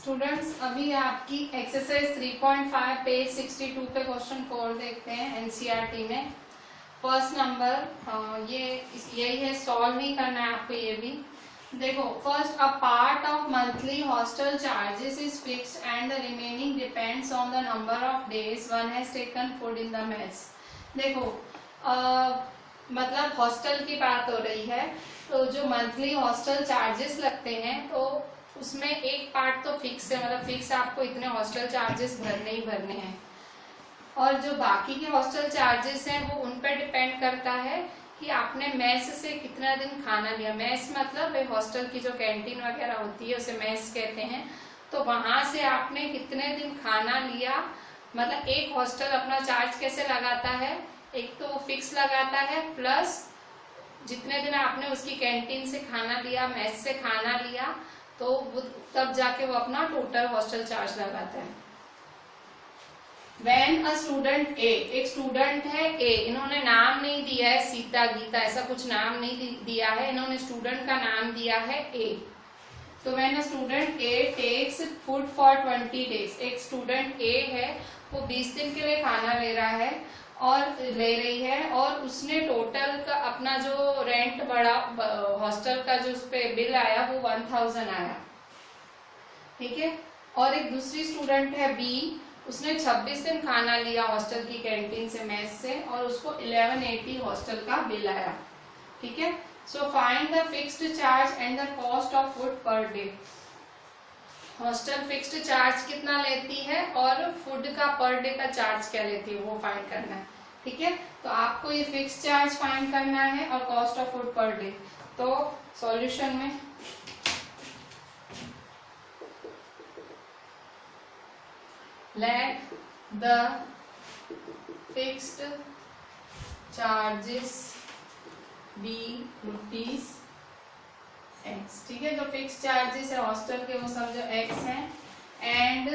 Students अभी आपकी exercise 3.5 page 62 पे क्वेश्चन 4 देखते हैं एनसीईआरटी में। फर्स्ट नंबर यही है, सॉल्व ही करना है आपको। ये भी देखो, first a part of monthly hostel charges is fixed and the remaining depends on the number of days one has taken food in the mess. देखो मतलब हॉस्टल की बात हो रही है, तो जो मंथली हॉस्टल चार्जेस लगते हैं तो उसमें एक पार्ट तो फिक्स है, मतलब फिक्स आपको इतने हॉस्टल चार्जेस भरने ही भरने हैं, और जो बाकी के हॉस्टल चार्जेस हैं वो उन पर डिपेंड करता है कि आपने मेस से कितना दिन खाना लिया। मेस मतलब हॉस्टल की जो कैंटीन वगैरह होती है उसे मेस कहते हैं। तो वहां से आपने कितने दिन खाना लिया, मतलब एक हॉस्टल अपना चार्ज कैसे लगाता है, एक तो फिक्स लगाता है प्लस जितने दिन आपने उसकी कैंटीन से खाना लिया, मेस से खाना लिया, तो वो तब जाके वो अपना टोटल हॉस्टल चार्ज लगाता है। When a student A, एक स्टूडेंट है A, इन्होंने नाम नहीं दिया है सीता गीता, ऐसा कुछ नाम नहीं दिया है, इन्होंने स्टूडेंट का नाम दिया है A। तो when a student A takes food for 20 days, एक स्टूडेंट A है वो 20 दिन के लिए खाना ले रहा है और ले रही है, और उसने टोटल का अपना जो रेंट बढ़ा हॉस्टल का जो उस पे बिल आया वो 1000 आया, ठीक है। और एक दूसरी स्टूडेंट है B, उसने 26 दिन खाना लिया हॉस्टल की कैंटीन से, मेस से, और उसको 1180 हॉस्टल का बिल आया, ठीक है। So find the fixed charge and the cost of food per day. Hostel fixed charge कितना लेती है और फूड का पर डे का चार्ज क्या लेती है वो फाइंड करना है, ठीक है। तो आपको ये फिक्स चार्ज फाइंड करना है और cost of food per day. तो सॉल्यूशन में let the fixed charges be rupees x, ठीक है। जो फिक्स चार्जेस है हॉस्टल के वो समझो x हैं, and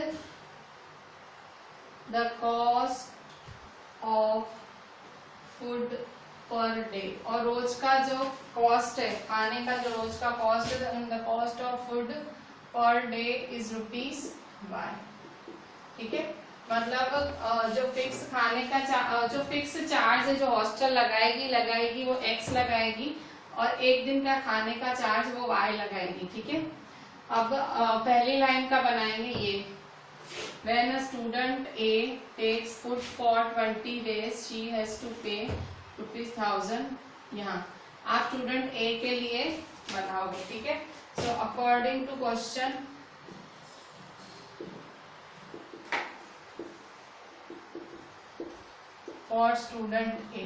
the cost of food per day, और रोज का जो कॉस्ट है खाने का, जो रोज का कॉस्ट है, the cost of food per day is ₹y, ठीक है। मतलब जो फिक्स खाने का जो फिक्स चार्ज है जो हॉस्टल लगाएगी वो x लगाएगी, और एक दिन का खाने का चार्ज वो y लगाएगी, ठीक है। अब पहली लाइन का बनाएंगे ये, when a student A takes food for 20 days she has to pay ₹1000। यहाँ आप स्टूडेंट A के लिए बनाओगे, ठीक है। So according to question for student A,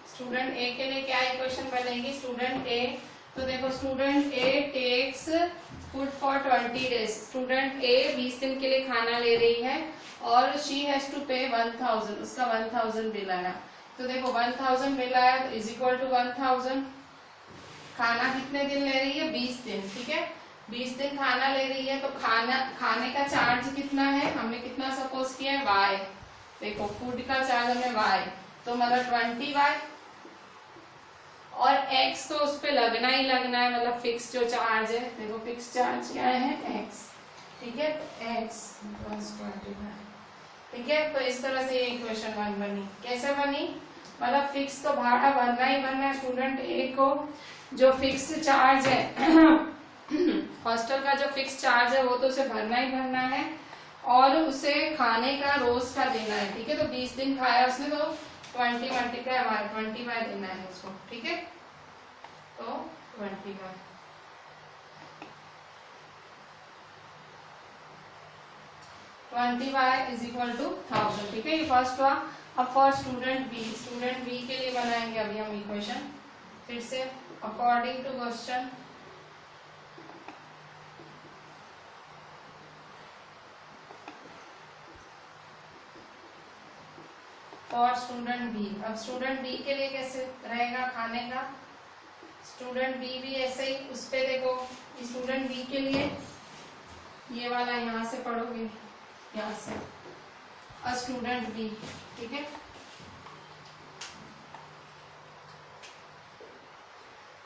student A के लिए क्या इक्वेशन बनेगी, स्टूडेंट ए, तो देखो student A takes food for 20 days, student A 20 दिन के लिए खाना ले रही है और शी हैज टू पे 1000, उसका 1000 बिल आया। तो देखो 1000 बिल आया तो इज इक्वल टू 1000, खाना कितने दिन ले रही है, 20 दिन, ठीक है। 20 दिन खाना ले रही है तो खाने का चार्ज कितना है, हमने कितना सपोज किया है y, देखो फूड का चार्ज हमें y, तो मतलब 20y, और x तो उस पे लगना ही लगना है, मतलब फिक्स जो चार्ज है, देखो फिक्स चार्ज क्या है x, ठीक है। तो x + 20y, ठीक है। तो इस तरह से ये इक्वेशन 1 बनी। कैसे बनी, मतलब फिक्स तो भाड़ा भरना ही भरना है स्टूडेंट ए को, जो फिक्स चार्ज है हॉस्टल का जो फिक्स चार्ज है वो तो उसे भरना ही भरना है, और उसे खाने का रोज का देना है, ठीक है। तो 20 दिन खाया उसने तो 20 मल्टीप्लाई 20y देना है उसको, ठीक है। तो 20y इज इक्वल टू 1000, ठीक है। ये फर्स्ट हुआ। अब फॉर स्टूडेंट बी के लिए बनाएंगे अभी हम इक्वेशन फिर से according to question for student B. अब स्टूडेंट बी के लिए कैसे रहेगा खाने का, स्टूडेंट बी भी ऐसे ही, उस पे देखो स्टूडेंट बी के लिए ये वाला यहाँ से पढ़ोगे, यहाँ से अ स्टूडेंट बी, ठीक है।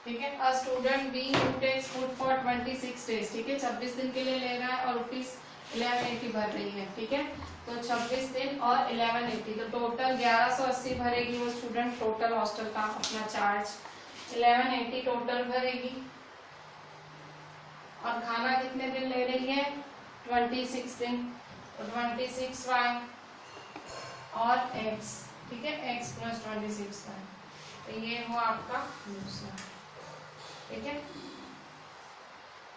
ठीक है। A student B who takes food for 26 days, ठीक है, 26 दिन के लिए ले रहा है और रुपीज 1180 भर रही है, ठीक है। तो 26 दिन और 1180, तो टोटल 1180 भरेगी वो स्टूडेंट, टोटल हॉस्टल का अपना चार्ज 1180 टोटल भरेगी। और खाना कितने दिन ले रही है? 26 दिन, तो 26y और x, ठीक है, x प्लस 26y, तो ये हुआ आपका दूसरा, ठीक है,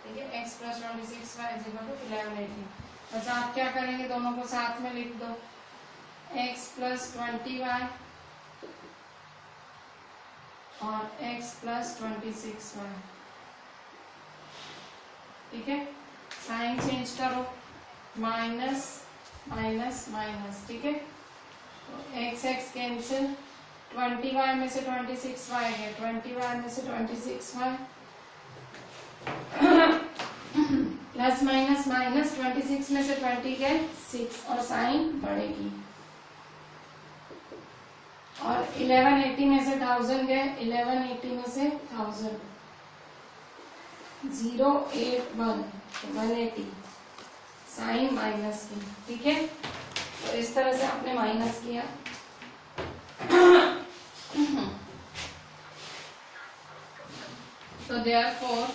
ठीक है, x plus 26y is equal to 1180। अच्छा आप क्या करेंगे, दोनों को साथ में लिख दो, x प्लस 20y और x प्लस 26y, ठीक है। साइन चेंज करो, माइनस माइनस माइनस, ठीक है, तो x x कैंसिल, 20y में से 26y है, 20y में से 26y प्लस माइनस माइनस, 26 में से 20 गए 6 और साइन बढ़ेगी, और 1180 में से 1000 गए, 1180 में से 1000, 081 180 साइन माइनस की, ठीक है। तो इस तरह से आपने माइनस किया। तो therefore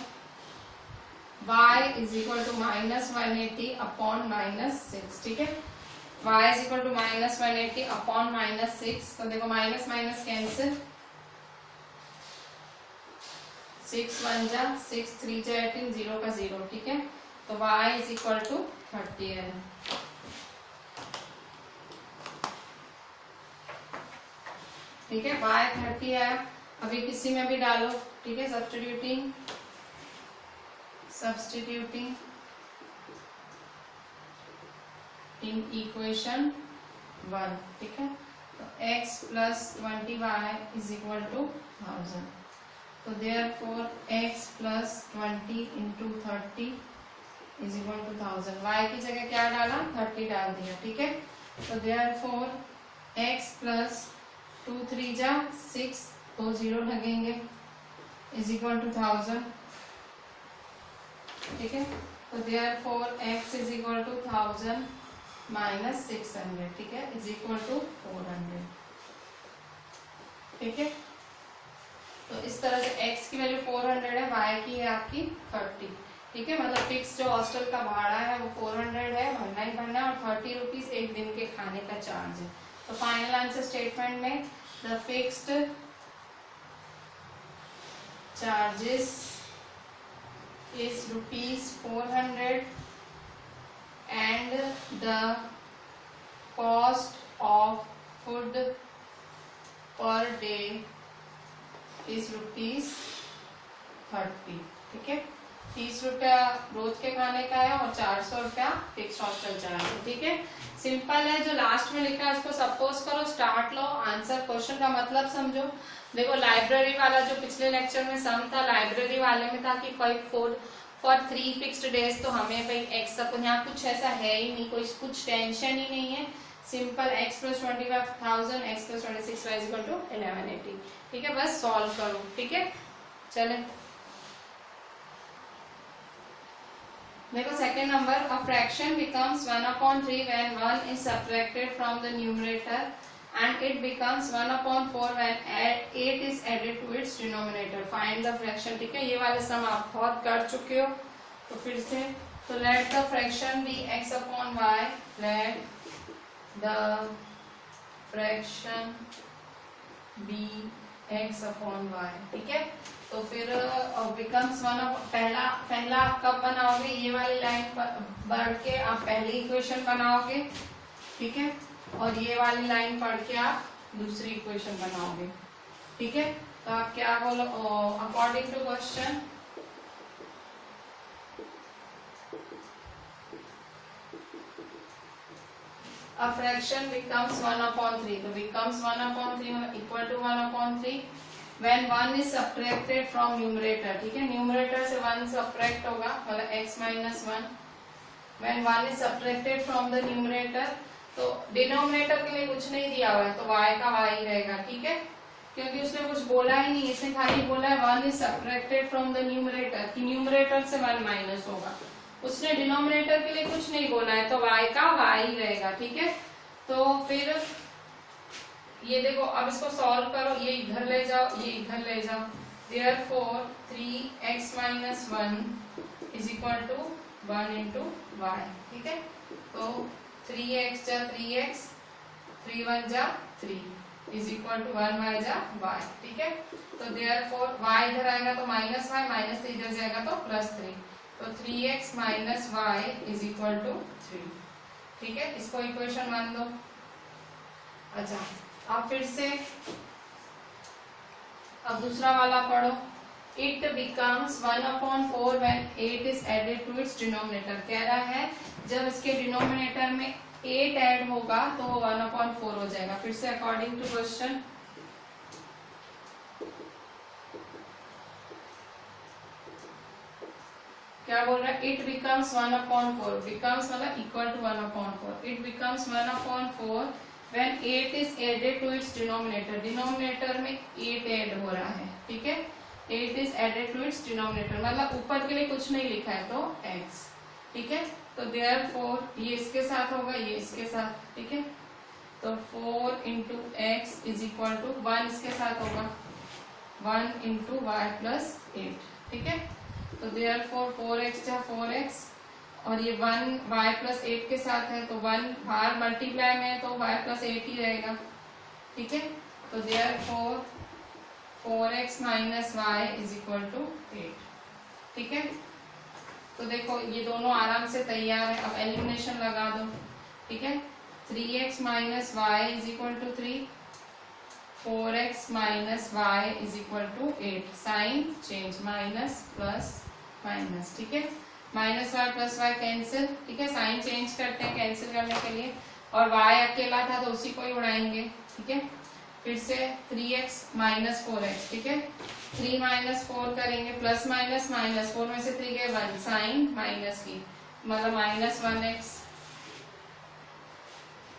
y is equal to minus 180 upon minus 6, ठीक है, y is equal to minus 180 upon minus 6, तो देखो माइनस माइनस कैंसिल, 6 1 जा 6 3 जा 18, 0 का 0, ठीक है, तो y is equal to 30 है, ठीक है, y 30 है। अभी किसी में भी डालो, ठीक है, सब्स्टिट्यूटिंग इन इक्वेशन 1, ठीक है, तो x plus 20y is equal to 1000, तो therefore x plus 20 into 30 is equal to 1000, y की जगह क्या डाला, 30 डाल दिया, ठीक है, तो देयरफॉर x प्लस 2 3 जा 6, 2 0 लगेंगे, इज इक्वल टू 1000, ठीक है, तो therefore x is equal to 1000 minus 600, ठीक है, इज इक्वल टू 400, ठीक है। तो इस तरह से x की वैल्यू 400 है, y की है आपकी 30, ठीक है, मतलब फिक्स जो हॉस्टल का भाड़ा है वो 400 है, भरना ही भरना, और 30 रुपीज एक दिन के खाने का चार्ज है। तो फाइनल आंसर स्टेटमेंट में the fixed charges is rupees 400 and the cost of food per day is rupees 30, ठीक है, 30 रुपया रोज के खाने का है और 400 रुपया फिक्स हॉस्टल चार्ज है, ठीक है। सिंपल है, जो लास्ट में लिखा है उसको सपोज करो, स्टार्ट लो, आंसर क्वेश्चन का मतलब समझो। देखो लाइब्रेरी वाला जो पिछले लेक्चर में सम था, लाइब्रेरी वाले में था कि 5 फॉर 3 फिक्स्ड डेज, तो हमें भाई एक्स, यहाँ कुछ ऐसा है ही नहीं, कोई कुछ टेंशन ही नहीं है, simple x plus 25,000 x plus 26y is equal to 1180, ठीक है, बस सॉल्व करो, ठीक है। चले देखो second number, a fraction becomes 1/3 when 1 is subtracted from the numerator and it becomes 1/4 when 8 is added to its denominator. Find the fraction, ठीक है, ये वाले सम आप बहुत कर चुके हो, तो फिर से, तो let the fraction be x upon y, let the fraction be x upon y, ठीक है, तो फिर becomes 1, पहला आप कब बनाओगे, ये वाली लाइन बढ़ के आप पहली इक्वेशन बनाओगे, ठीक है, और ये वाली लाइन पढ़ के आप दूसरी इक्वेशन बनाओगे, ठीक है। तो आप क्या बोलो, according to question a fraction becomes 1/3, तो becomes 1/3 equal to 1/3 when 1 is subtracted from numerator, ठीक है, न्यूमरेटर से 1 सब्ट्रैक्ट होगा, मतलब x minus 1, when 1 is subtracted from the numerator, तो डिनोमिनेटर के लिए कुछ नहीं दिया हुआ है, तो y का y रहेगा, ठीक है, क्योंकि उसने कुछ बोला ही नहीं, इसने खाली बोला है 1 is subtracted from the numerator, कि न्यूमरेटर से 1 माइनस होगा। उसने डिनोमिनेटर के लिए कुछ नहीं बोला है, तो y का y ही रहेगा। ठीक है, तो फिर ये देखो, अब इसको सॉल्व करो, ये इधर ले जाओ, ये इधर ले जाओ। Therefore 3x minus 1 is equal to 1 into y। ठीक है, तो 3x जा 3x, 3 1 जा 3 is equal to 1 y जा y। ठीक है, तो therefore y इधर आएगा तो माइनस y, माइनस 3 इधर जाएगा तो प्लस 3, तो 3x minus y is equal to 3। ठीक है, इसको इक्वेशन 1 दो। अच्छा, अब फिर से अब दूसरा वाला पढ़ो। It becomes 1/4 when 8 is added to its denominator। कह रहा है जब इसके डिनोमिनेटर में 8 ऐड होगा तो वो 1/4 हो जाएगा। फिर से अकॉर्डिंग टू क्वेश्चन, क्या बोल रहा है? It becomes 1/4, becomes मतलब equal to 1/4। It becomes 1/4 when 8 is added to its denominator। Denominator में 8 ऐड हो रहा है। ठीक है, 8 is added to its denominator, मतलब ऊपर के लिए कुछ नहीं लिखा है तो x। ठीक है, तो therefore ये इसके साथ होगा, ये इसके साथ। ठीक है, तो 4 into x is equal to 1 इसके साथ होगा, 1 into y plus 8। ठीक है, तो therefore 4x जा 4x, और ये 1 y plus 8 के साथ है, तो 1 बाहर मल्टीप्लाई में है तो y plus 8 ही रहेगा। ठीक है, तो therefore 4x minus y is equal to 8। ठीक है, तो देखो ये दोनों आराम से तैयार है। अब एलिमिनेशन लगा दो। ठीक है, 3x minus y is equal to 3, 4x minus y is equal to 8। Sign change, minus plus minus. ठीक है, minus y plus y cancel. ठीक है, साइन चेंज करते हैं कैंसिल करने के लिए, और y अकेला था तो उसी को ही उड़ाएंगे। ठीक है, फिर से 3x minus 4x। ठीक है, 3 minus 4 करेंगे, प्लस माइनस माइनस, 4 में से 3 गए 1, साइन माइनस की, मतलब minus 1x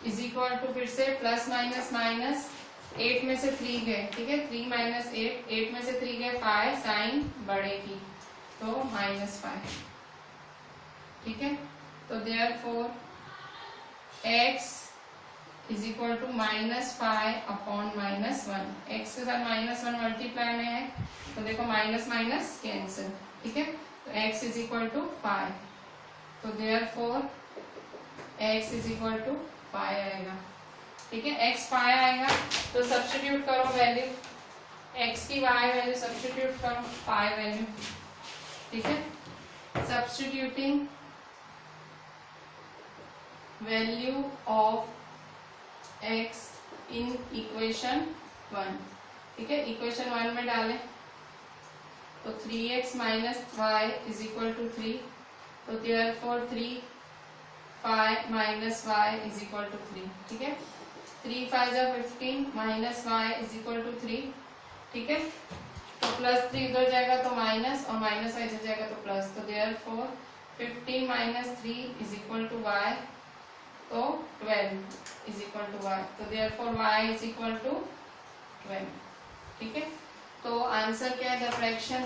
is equal to, फिर से प्लस माइनस माइनस, 8 में से 3 गए। ठीक है, 3 minus 8, 8 में से 3 गए 5, साइन बढ़ेगी तो माइनस 5। ठीक है, तो therefore x is equal to -5/-1। x के साथ -1 मल्टीप्लाई में है तो देखो माइनस माइनस कैंसिल। ठीक है, तो x इज इक्वल टू 5, तो therefore x is equal to 5 आएगा। ठीक है, x 5 आएगा तो सब्स्टिट्यूट करो वैल्यू, x की y वैल्यू सब्स्टिट्यूट करो, 5 वैल्यू। ठीक है, substituting value of x in equation 1। ठीक है, इक्वेशन 1 में डालें तो 3x minus y is equal to 3, तो therefore 3 5 minus y is equal to 3। ठीक है, 3 5 जा 15 minus y is equal to 3। ठीक है, तो प्लस 3 इधर जाएगा तो माइनस, और माइनस y इधर जाएगा तो प्लस, तो therefore 15 minus 3 is equal to y, तो 12 is equal to y, तो therefore y is equal to 12। ठीक है, तो आंसर क्या है? The fraction,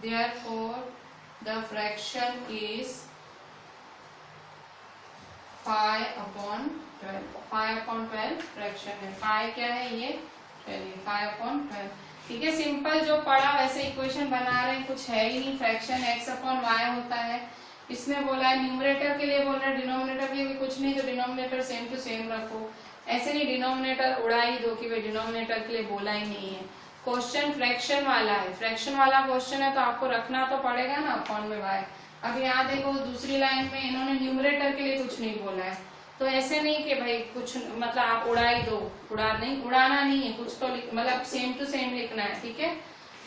therefore the fraction is 5/12। 5/12 fraction है। 5 क्या है? ये 12, 5/12। ठीक है, सिंपल जो पढ़ा वैसे इक्वेशन बना रहे हैं, कुछ है ही नहीं। फ्रैक्शन x/y होता है। इसने बोला है न्यूमरेटर के लिए, बोल रहा है डिनोमिनेटर के लिए भी कुछ नहीं, तो डिनोमिनेटर सेम टू सेम रखो। ऐसे नहीं डिनोमिनेटर उड़ा ही दो कि भाई डिनोमिनेटर के लिए बोला ही नहीं है। क्वेश्चन फ्रैक्शन वाला है, फ्रैक्शन वाला क्वेश्चन है तो आपको रखना तो पड़ेगा ना अपॉन में y। अब यहाँ देखो दूसरी लाइन में इन्होंने न्यूमरेटर के लिए कुछ नहीं बोला है, तो ऐसे नहीं कि भाई कुछ मतलब आप उड़ा ही दो, उड़ाना नहीं है, कुछ तो मतलब सेम टू सेम लिखना है। ठीक है,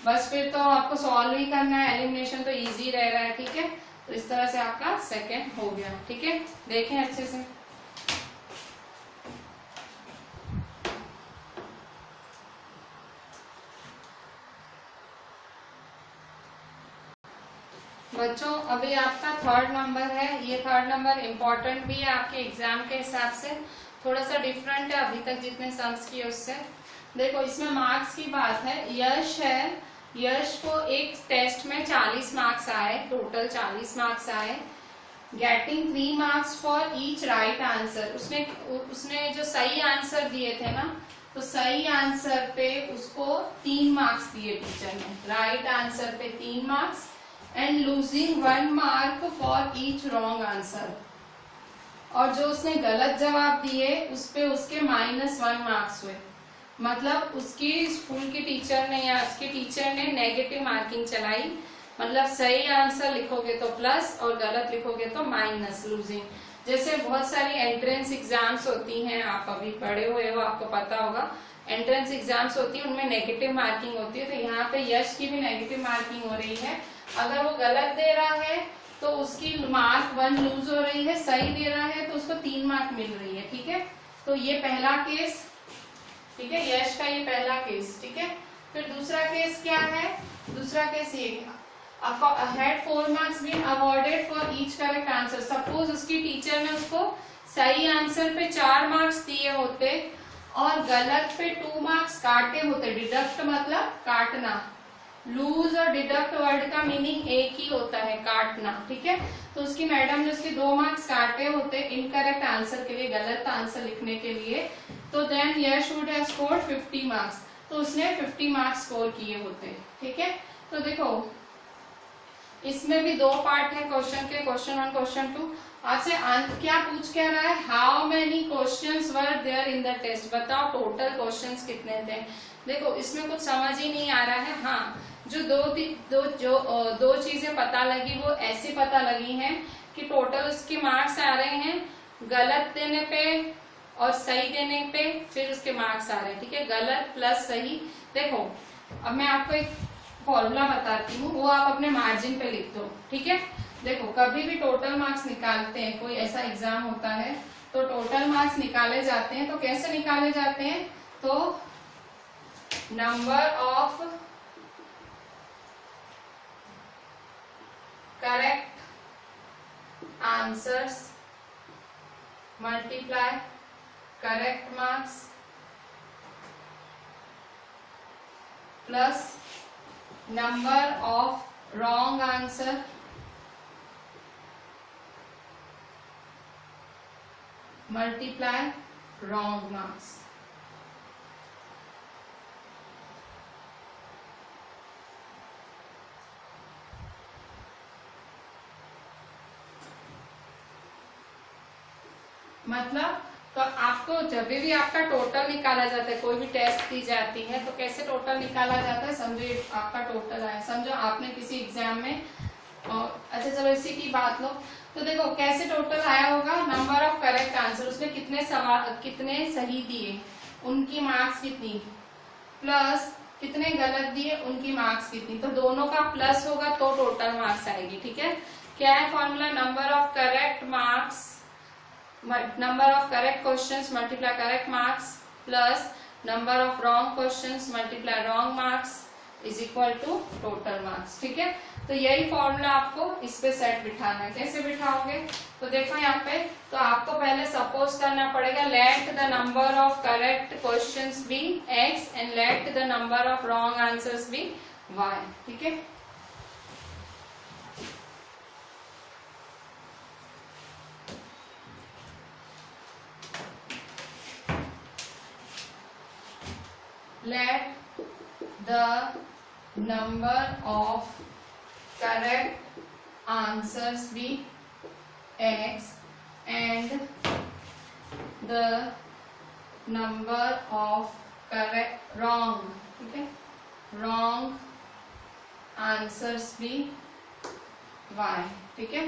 बस फिर तो आपको सॉल्व ही करना है, एलिमिनेशन तो इजी रह रहा है। ठीक है, तो इस तरह से आपका सेकंड हो गया। ठीक है, देखें अच्छे से। बच्चों अभी आपका थर्ड नंबर है। ये थर्ड नंबर इम्पोर्टेंट भी है आपके एग्जाम के हिसाब से, थोड़ा सा डिफरेंट है अभी तक जितने सम्स किए उससे। देखो इसमें मार्क्स की बात है, यश है, यश को एक टेस्ट में 40 मार्क्स आए, टोटल 40 मार्क्स आए। Getting 3 marks for each right answer, उसने जो सही आंसर दिए थे ना, तो सही आंसर पे उसको 3 मार्क्स दिए टीचर ने, राइट आंसर पे 3 marks, and losing 1 mark for each wrong answer. और जो उसने गलत जवाब दिए उस पे उसके -1 मार्क्स हुए। मतलब उसकी स्कूल की टीचर ने या उसके टीचर ने नेगेटिव मार्किंग चलाई, मतलब सही आंसर लिखोगे तो प्लस और गलत लिखोगे तो माइनस, लूजिंग। जैसे बहुत सारी एंट्रेंस एग्जाम्स होती हैं, आप अभी पढ़े हुए हो, आपको पता होगा, एंट्रेंस एग्जाम्स होती है उनमें नेगेटिव मार्किंग होती है। तो यहाँ पे यश की भी नेगेटिव मार्किंग हो रही है। अगर वो गलत दे रहा है तो उसकी मार्क 1 लूज हो रही है, सही दे रहा है तो उसको 3 मार्क मिल रही है। ठीक है, तो ये पहला केस, ठीक है, यश का ये पहला केस। ठीक है, फिर दूसरा केस क्या है, दूसरा केस ये had 4 marks been awarded for each correct answer। Suppose उसकी टीचर ने उसको सही आंसर पे 4 मार्क्स दिए होते और गलत पे 2 मार्क्स काटे होते। डिडक्ट मतलब काटना, लूज और डिडक्ट वर्ड का मीनिंग एक ही होता है, काटना। ठीक है, तो उसकी मैडम ने उसके 2 मार्क्स काटे होते इनकरेक्ट आंसर के लिए, गलत आंसर लिखने के लिए, तो then Yash would have scored 50 marks. तो उसने 50 मार्क्स स्कोर किए होते। ठीक है, तो देखो इसमें भी 2 पार्ट है क्वेश्चन के, क्वेश्चन 1 क्वेश्चन 2। आपसे क्या पूछ क्या रहा है, how many questions were there in the test, बताओ टोटल क्वेश्चंस कितने थे। देखो इसमें कुछ समझ ही नहीं आ रहा है। हाँ, जो दो चीजें पता लगी वो ऐसी पता लगी हैं कि टोटल उसके मार्क्स आ रहे हैं, गलत देने पे और सही देने पे फिर उसके मार्क्स आ रहे हैं। ठीक है, गलत प्लस सही। देखो अब मैं आपको एक फॉर्मूला बताती हूँ, वो आप अपने मार्जिन पे लिख दो। ठीक है, देखो कभी भी टोटल मार्क्स निकालते हैं, कोई ऐसा एग्जाम होता है तो टोटल मार्क्स निकाले जाते हैं, तो कैसे निकाले जाते हैं, तो number of correct answers multiply correct marks plus number of wrong answer multiply wrong marks. मतलब तो आपको जब भी आपका टोटल निकाला जाता है, कोई भी टेस्ट दी जाती है तो कैसे टोटल निकाला जाता है, समझो आपका टोटल आया, समझो आपने किसी एग्जाम में, अच्छा चलो इसी की बात लो, तो देखो कैसे टोटल आया होगा, नंबर ऑफ करेक्ट आंसर, उसने कितने सवाल कितने सही दिए उनकी मार्क्स कितनी, प्लस कितने गलत दिए उनकी मार्क्स कितनी, तो दोनों का प्लस होगा तो टोटल मार्क्स आएगी। ठीक है, क्या है formula, number of correct marks, number of correct questions multiply correct marks plus number of wrong questions multiply wrong marks is equal to total marks. ठीक है, तो यही फॉर्मूला आपको इस पे सेट बिठाना है। कैसे बिठाओगे, तो देखो यहाँ पे, तो आपको पहले सपोज करना पड़ेगा, let the number of correct questions be x and let the number of wrong answers be y। ठीक है, let the number of correct answers be x and the number of correct wrong, ठीक है, wrong answers be y। ठीक है,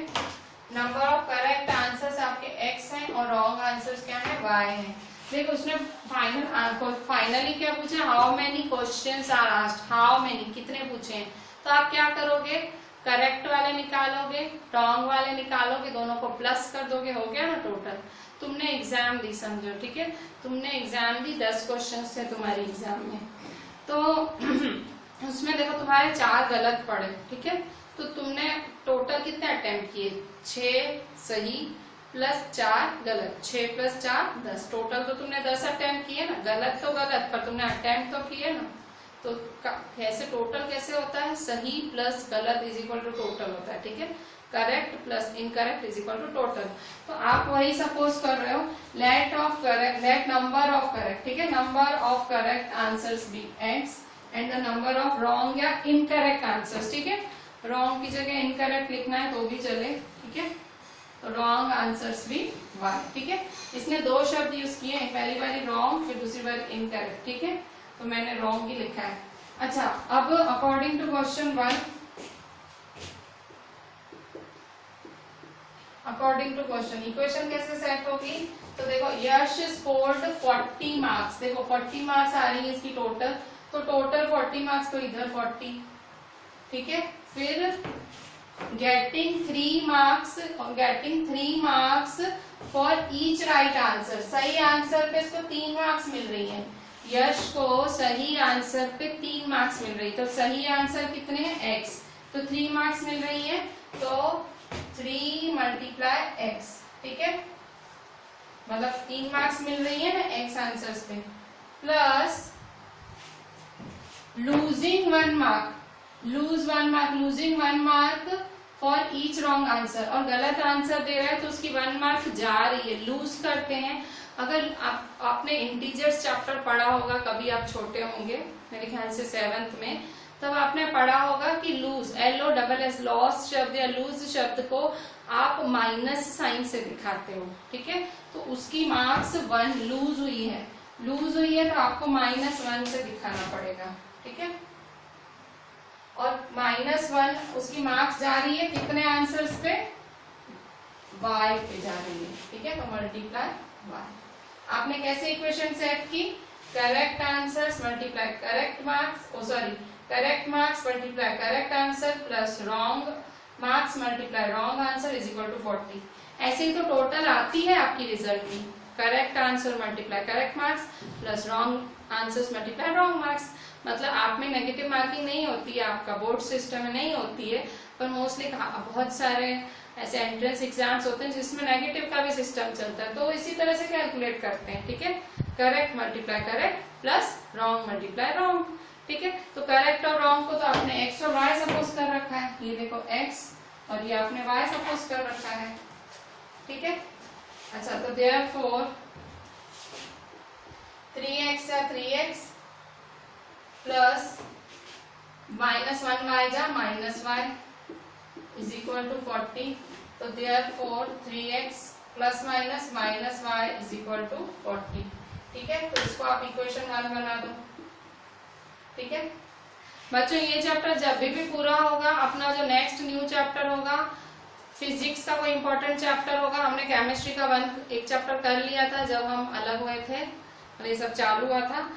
number of correct answers आपके x हैं और wrong answers क्या है, y है। देखो उसने फाइनली क्या पूछा, how many questions are asked, how many कितने पूछे हैं, तो आप क्या करोगे, करेक्ट वाले निकालोगे, रॉन्ग वाले निकालोगे, दोनों को प्लस कर दोगे, हो गया ना टोटल। तुमने एग्जाम दी, समझो, ठीक है, तुमने एग्जाम दी, 10 क्वेश्चन थे तुम्हारे एग्जाम में, तो उसमें देखो तुम्हारे 4 गलत पड़े। ठीक है, तो तुमने टोटल कितने अटेम्प्ट किए, 6 सही प्लस 4 गलत, 6 प्लस 4 10। टोटल तो तुमने 10 अटेम्प्ट किए ना, गलत तो गलत पर तुमने अटेम्प्ट तो किए ना। तो कैसे टोटल कैसे होता है, सही प्लस गलत इज इक्वल टू टोटल होता है, ठीक है। Correct plus incorrect is equal to total. तो आप वही सपोज कर रहे हो, लेट नंबर ऑफ करेक्ट, ठीक है, number of correct answers be x and the number of wrong या इनकरेक्ट आंसर्स, ठीक है। रॉन्ग की जगह इनकरेक्ट लिखना है तो भी चले, ठीक है। तो रॉन्ग आंसर्स भी y, ठीक है। इसने दो शब्द यूज किए हैं, पहली बारी रॉन्ग फिर दूसरी बारी इनकरेक्ट, ठीक है। तो मैंने रॉन्ग ही लिखा है। अच्छा, अब according to question 1, according to question equation कैसे सेट होगी, तो देखो यश स्कोर्ड 40 मार्क्स, देखो 40 मार्क्स आ रही है इसकी टोटल, तो टोटल 40 मार्क्स तो इधर 40, ठीक है। फिर getting 3 marks for each right answer, सही आंसर पे इसको 3 मार्क्स मिल रही है। यश को सही आंसर पे 3 मार्क्स मिल रही है, तो सही आंसर कितने हैं x, तो 3 मार्क्स मिल रही है, तो 3 मल्टीप्लाई x, ठीक है, मतलब 3 मार्क्स मिल रही है ना x आंसर्स पे, plus losing 1 mark for each wrong answer, और गलत आंसर दे रहा है तो उसकी 1 मार्क जा रही है, लूज करते हैं। अगर आपने इंटीजर्स चैप्टर पढ़ा होगा, कभी आप छोटे होंगे मेरे ख्याल से 7th में, तब आपने पढ़ा होगा कि लूज, LOSS लॉस शब्द या लूज शब्द को आप माइनस साइन से दिखाते हो, ठीक है। तो उसकी मार्क्स 1 लूज हुई है तो आपको -1 से दिखाना पड़ेगा, ठीक है। और -1 उसकी मार्क्स जा रही है कितने आंसर्स पे, y पे जा रही है, ठीक है। तो मल्टीप्लाई y। आपने कैसे इक्वेशन सेट की, correct answers multiply correct marks, correct marks multiply correct answer plus wrong marks multiply wrong answer is equal to 40। ऐसे ही तो टोटल आती है आपकी रिजल्ट की, correct answer multiply correct marks plus wrong answers multiply wrong marks. मतलब आप में negative marking नहीं होती है, आपका बोर्ड सिस्टम में नहीं होती है, पर मोस्टली बहुत सारे ऐसे एंट्रेंस एग्जाम्स होते हैं जिसमें नेगेटिव का भी सिस्टम चलता है, तो इसी तरह से कैलकुलेट करते हैं, ठीक है। Correct multiply correct plus wrong multiply wrong, ठीक है। तो करेक्ट और रॉन्ग को तो आपने x और y सपोज कर रखा है, ये देखो x और ये आपने y सपोज कर रखा है, ठीक है। अच्छा, तो देयरफॉर 3x या 3x प्लस -1y जा -y इज इक्वल टू 40। तो therefore 3x plus minus -y is equal to 40, ठीक है। तो इसको आप इक्वेशन 1 बना दो, ठीक है। बच्चों ये चैप्टर जब भी पूरा होगा, अपना जो नेक्स्ट न्यू चैप्टर होगा, फिजिक्स का कोई इंपॉर्टेंट चैप्टर होगा, हमने केमिस्ट्री का एक चैप्टर कर लिया था जब हम अलग हुए थे और ये सब चालू हुआ था।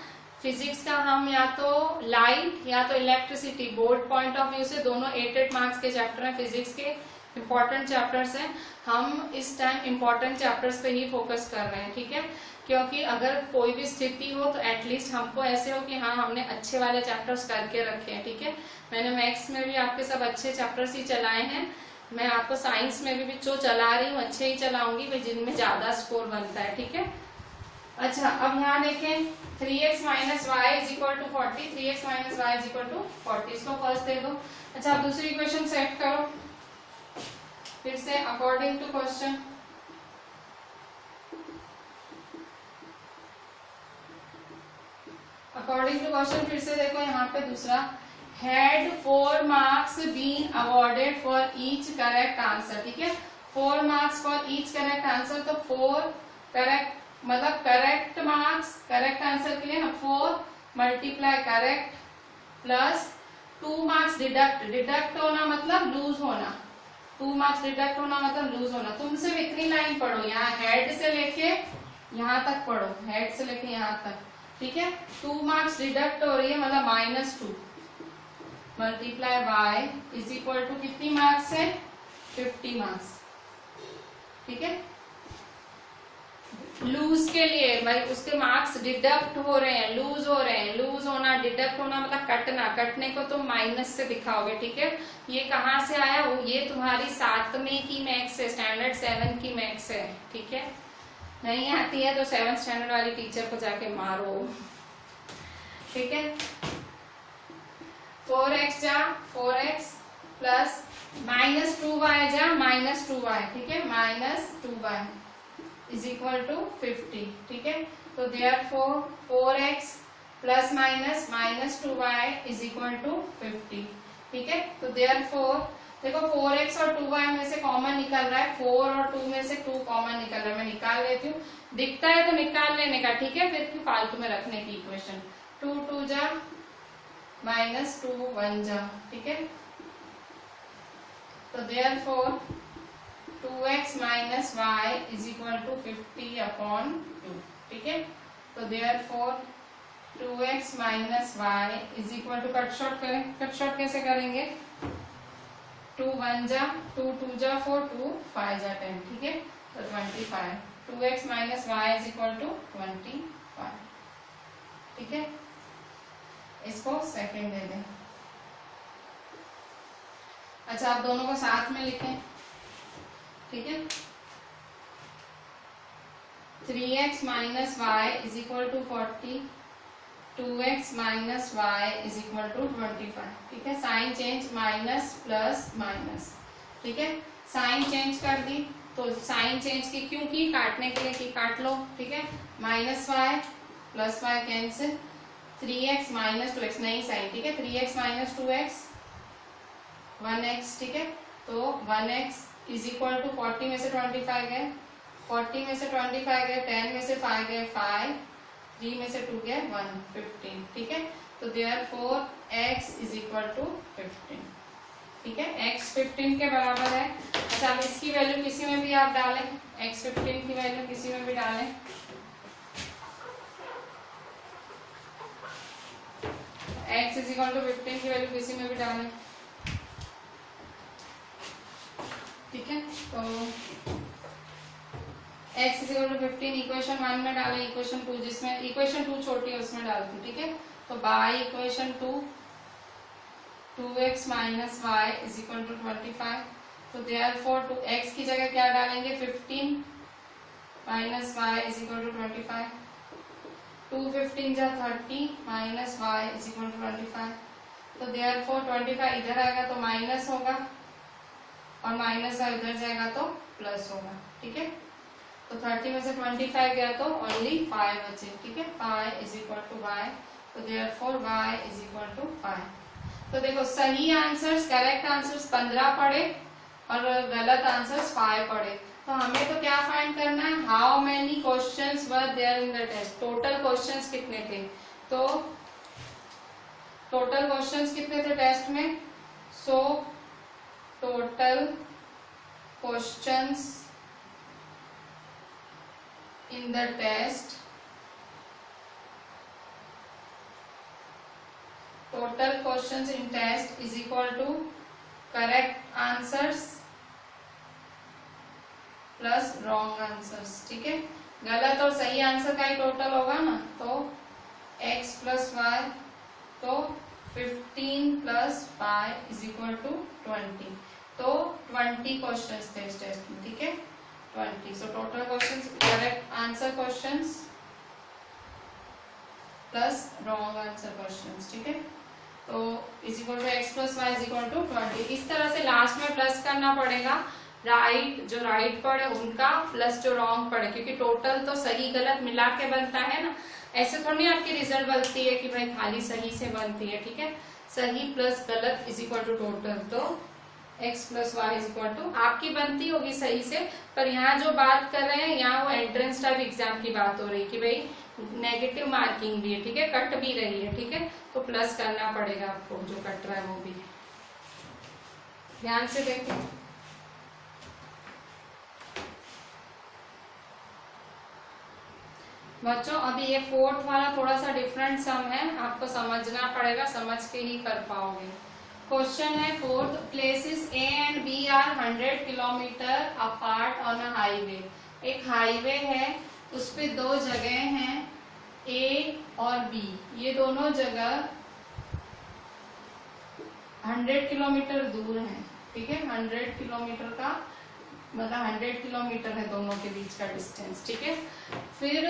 फिजिक्स का हम या तो लाइट या तो electricity, board point of view से दोनों 8 मार्क्स के चैप्टर हैं, फिजिक्स के इंपॉर्टेंट चैप्टर्स हैं। हम इस टाइम इंपॉर्टेंट चैप्टर्स पे ही फोकस कर रहे हैं, ठीक है। क्योंकि अगर कोई भी स्थिति हो तो एटलीस्ट हमको ऐसे हो कि हाँ हमने अच्छे वाले चैप्टर्स करके रखे हैं, ठीक है। मैंने मैथ्स में भी आपके सब अच्छे चैप्टर्स ही चलाए हैं, मैं आपको साइंस में भी जो चला रही हूँ अच्छे ही चलाऊंगी जिनमें ज्यादा स्कोर बनता है, ठीक है। अच्छा, अब यहाँ देखें 3x minus y is equal to 40, 3x minus y is equal to 40, इसको फर्स्ट दे दो। अच्छा, अब दूसरी इक्वेशन सेट करो फिर से according to question. According to question फिर से देखो यहाँ पे दूसरा, had 4 marks been awarded for each correct answer, ठीक है। 4 marks for each correct answer, तो 4 करेक्ट मतलब करेक्ट मार्क्स करेक्ट आंसर के लिए ना 4 multiply correct plus 2 marks deduct होना मतलब लूज होना, 2 मार्क्स डिडक्ट होना मतलब लूज होना। तुम सिर्फ इतनी लाइन पढ़ो, यहाँ हेड से लेके यहाँ तक पढ़ो, हेड से लेके यहाँ तक, ठीक है। 2 मार्क्स डिडक्ट हो रही है मतलब -2 multiply y is equal to कितनी मार्क्स है, 50 मार्क्स, ठीक है। लूज के लिए भाई उसके मार्क्स डिडक्ट हो रहे हैं, लूज हो रहे हैं। लूज होना, डिडक्ट होना मतलब कटना, कटने को तुम माइनस से दिखाओगे, ठीक है। ये कहाँ से आया? ये तुम्हारी 7वीं की मैथ्स है, स्टैंडर्ड 7 की मैथ्स है, ठीक है। नहीं आती है तो 7th स्टैंडर्ड वाली टीचर को जाके मारो, ठीक है। 4x जा 4x प्लस -2y जा -2y, ठीक है, -2y इज इक्वल टू 50, ठीक है। तो therefore 4x plus minus -2y is equal to 50, ठीक है। तो देयरफॉर देखो 4x और 2y में से कॉमन निकल रहा है, 4 और 2 में से 2 कॉमन निकल रहा है, मैं निकाल लेती हूँ। दिखता है तो निकाल लेने का, ठीक है, फिर क्यों फालतू में रखने की इक्वेशन। 2 2 जा -2 1 जा, ठीक है। तो therefore 2x minus y is equal to 50/2, ठीक है। तो therefore 2x minus y is equal to, cut short करें, कट शॉर्ट कैसे करेंगे? 2 1 जा 2 2 जा 4 2 5 जा 10, ठीक है। तो 25, 2x minus y is equal to 25, ठीक है। इसको सेकंड दे दें। अच्छा, आप दोनों को साथ में लिखें, ठीक है। 3x minus y is equal to 40, 2x minus y is equal to 25, ठीक है। Sign change, minus plus minus, ठीक है। साइन चेंज कर दी, तो साइन चेंज की क्यों की? काटने के लिए की, काट लो, ठीक है। Minus y plus y cancel, 3x minus 2x नई साइन, ठीक है। 3x माइनस 2x 1x, ठीक है। तो 1x इज इक्वल टू 40 में से 25 गए, 40 में से 25 गए, 10 में से 5 गए 5, 3 में से 2 गए 1, 15, ठीक है। तो therefore x is equal to 15, ठीक है। x 15 के बराबर है। अच्छा, अब इसकी वैल्यू किसी में भी आप डालें, x 15 की वैल्यू किसी में भी डालें, x इज इक्वल टू 15 की वैल्यू किसी में भी डालें, ठीक है। तो x is equal to 15 equation 1 में डालें, इक्वेशन 2 जिसमें इक्वेशन 2 छोटी है उसमें डालती हूँ, ठीक है। तो by equation 2 2x minus y is equal to 25, तो देयरफॉर 2x की जगह क्या डालेंगे? 15 minus y is equal to 25, 2 15 जा 30 minus y is equal to 25, तो देयरफॉर 25 इधर आएगा तो माइनस होगा और माइनस का इधर जाएगा तो प्लस होगा, ठीक है। तो 30 में से 25 गया तो ओनली 5 बचे, ठीक है। 5 इज इक्वल टू y, तो therefore y is equal to 5। तो देखो सही आंसर्स, करेक्ट आंसर्स 15 पड़े और गलत आंसर्स 5 पड़े। तो हमें तो क्या फाइंड करना है? How many questions were there in the test, total questions कितने थे। तो टोटल क्वेश्चंस कितने थे टेस्ट में? So total questions in the test, total questions in test is equal to correct answers plus wrong answers, ठीक है। गलत और सही आंसर का ही टोटल होगा ना, तो x प्लस वाई, तो 15 प्लस 5 इज इक्वल टू 20, तो 20 क्वेश्चंस थे इस टेस्ट में, ठीक है। 20, so total questions, correct answer questions plus wrong answer questions, ठीक है। तो is equal to x plus y is equal to 20। इस तरह से लास्ट में प्लस करना पड़ेगा, राइट जो राइट पड़े उनका प्लस जो रॉन्ग पड़े, क्योंकि टोटल तो सही गलत मिला के बनता है ना। ऐसे थोड़ी आपकी रिजल्ट बनती है कि भाई खाली सही से बनती है, ठीक है। सही प्लस गलत इज इक्वल टू टोटल, तो x plus y is equal to आपकी बनती होगी सही से। पर यहाँ जो बात कर रहे हैं, यहाँ वो एंट्रेंस टाइप एग्जाम की बात हो रही है कि भाई नेगेटिव मार्किंग भी है, ठीक है, कट भी रही है, ठीक है। तो प्लस करना पड़ेगा आपको, जो कट रहा है वो भी। ध्यान से देखिए, बच्चों अभी ये फोर्थ वाला थोड़ा सा डिफरेंट सम है, आपको समझना पड़ेगा, समझ के ही कर पाओगे। क्वेश्चन है fourth, places A and B are 100 kilometre apart on a highway. एक हाईवे है उस पे दो जगह हैं ए और बी, ये दोनों जगह 100 किलोमीटर दूर है, ठीक है। 100 किलोमीटर का मतलब 100 किलोमीटर है दोनों के बीच का डिस्टेंस, ठीक है। फिर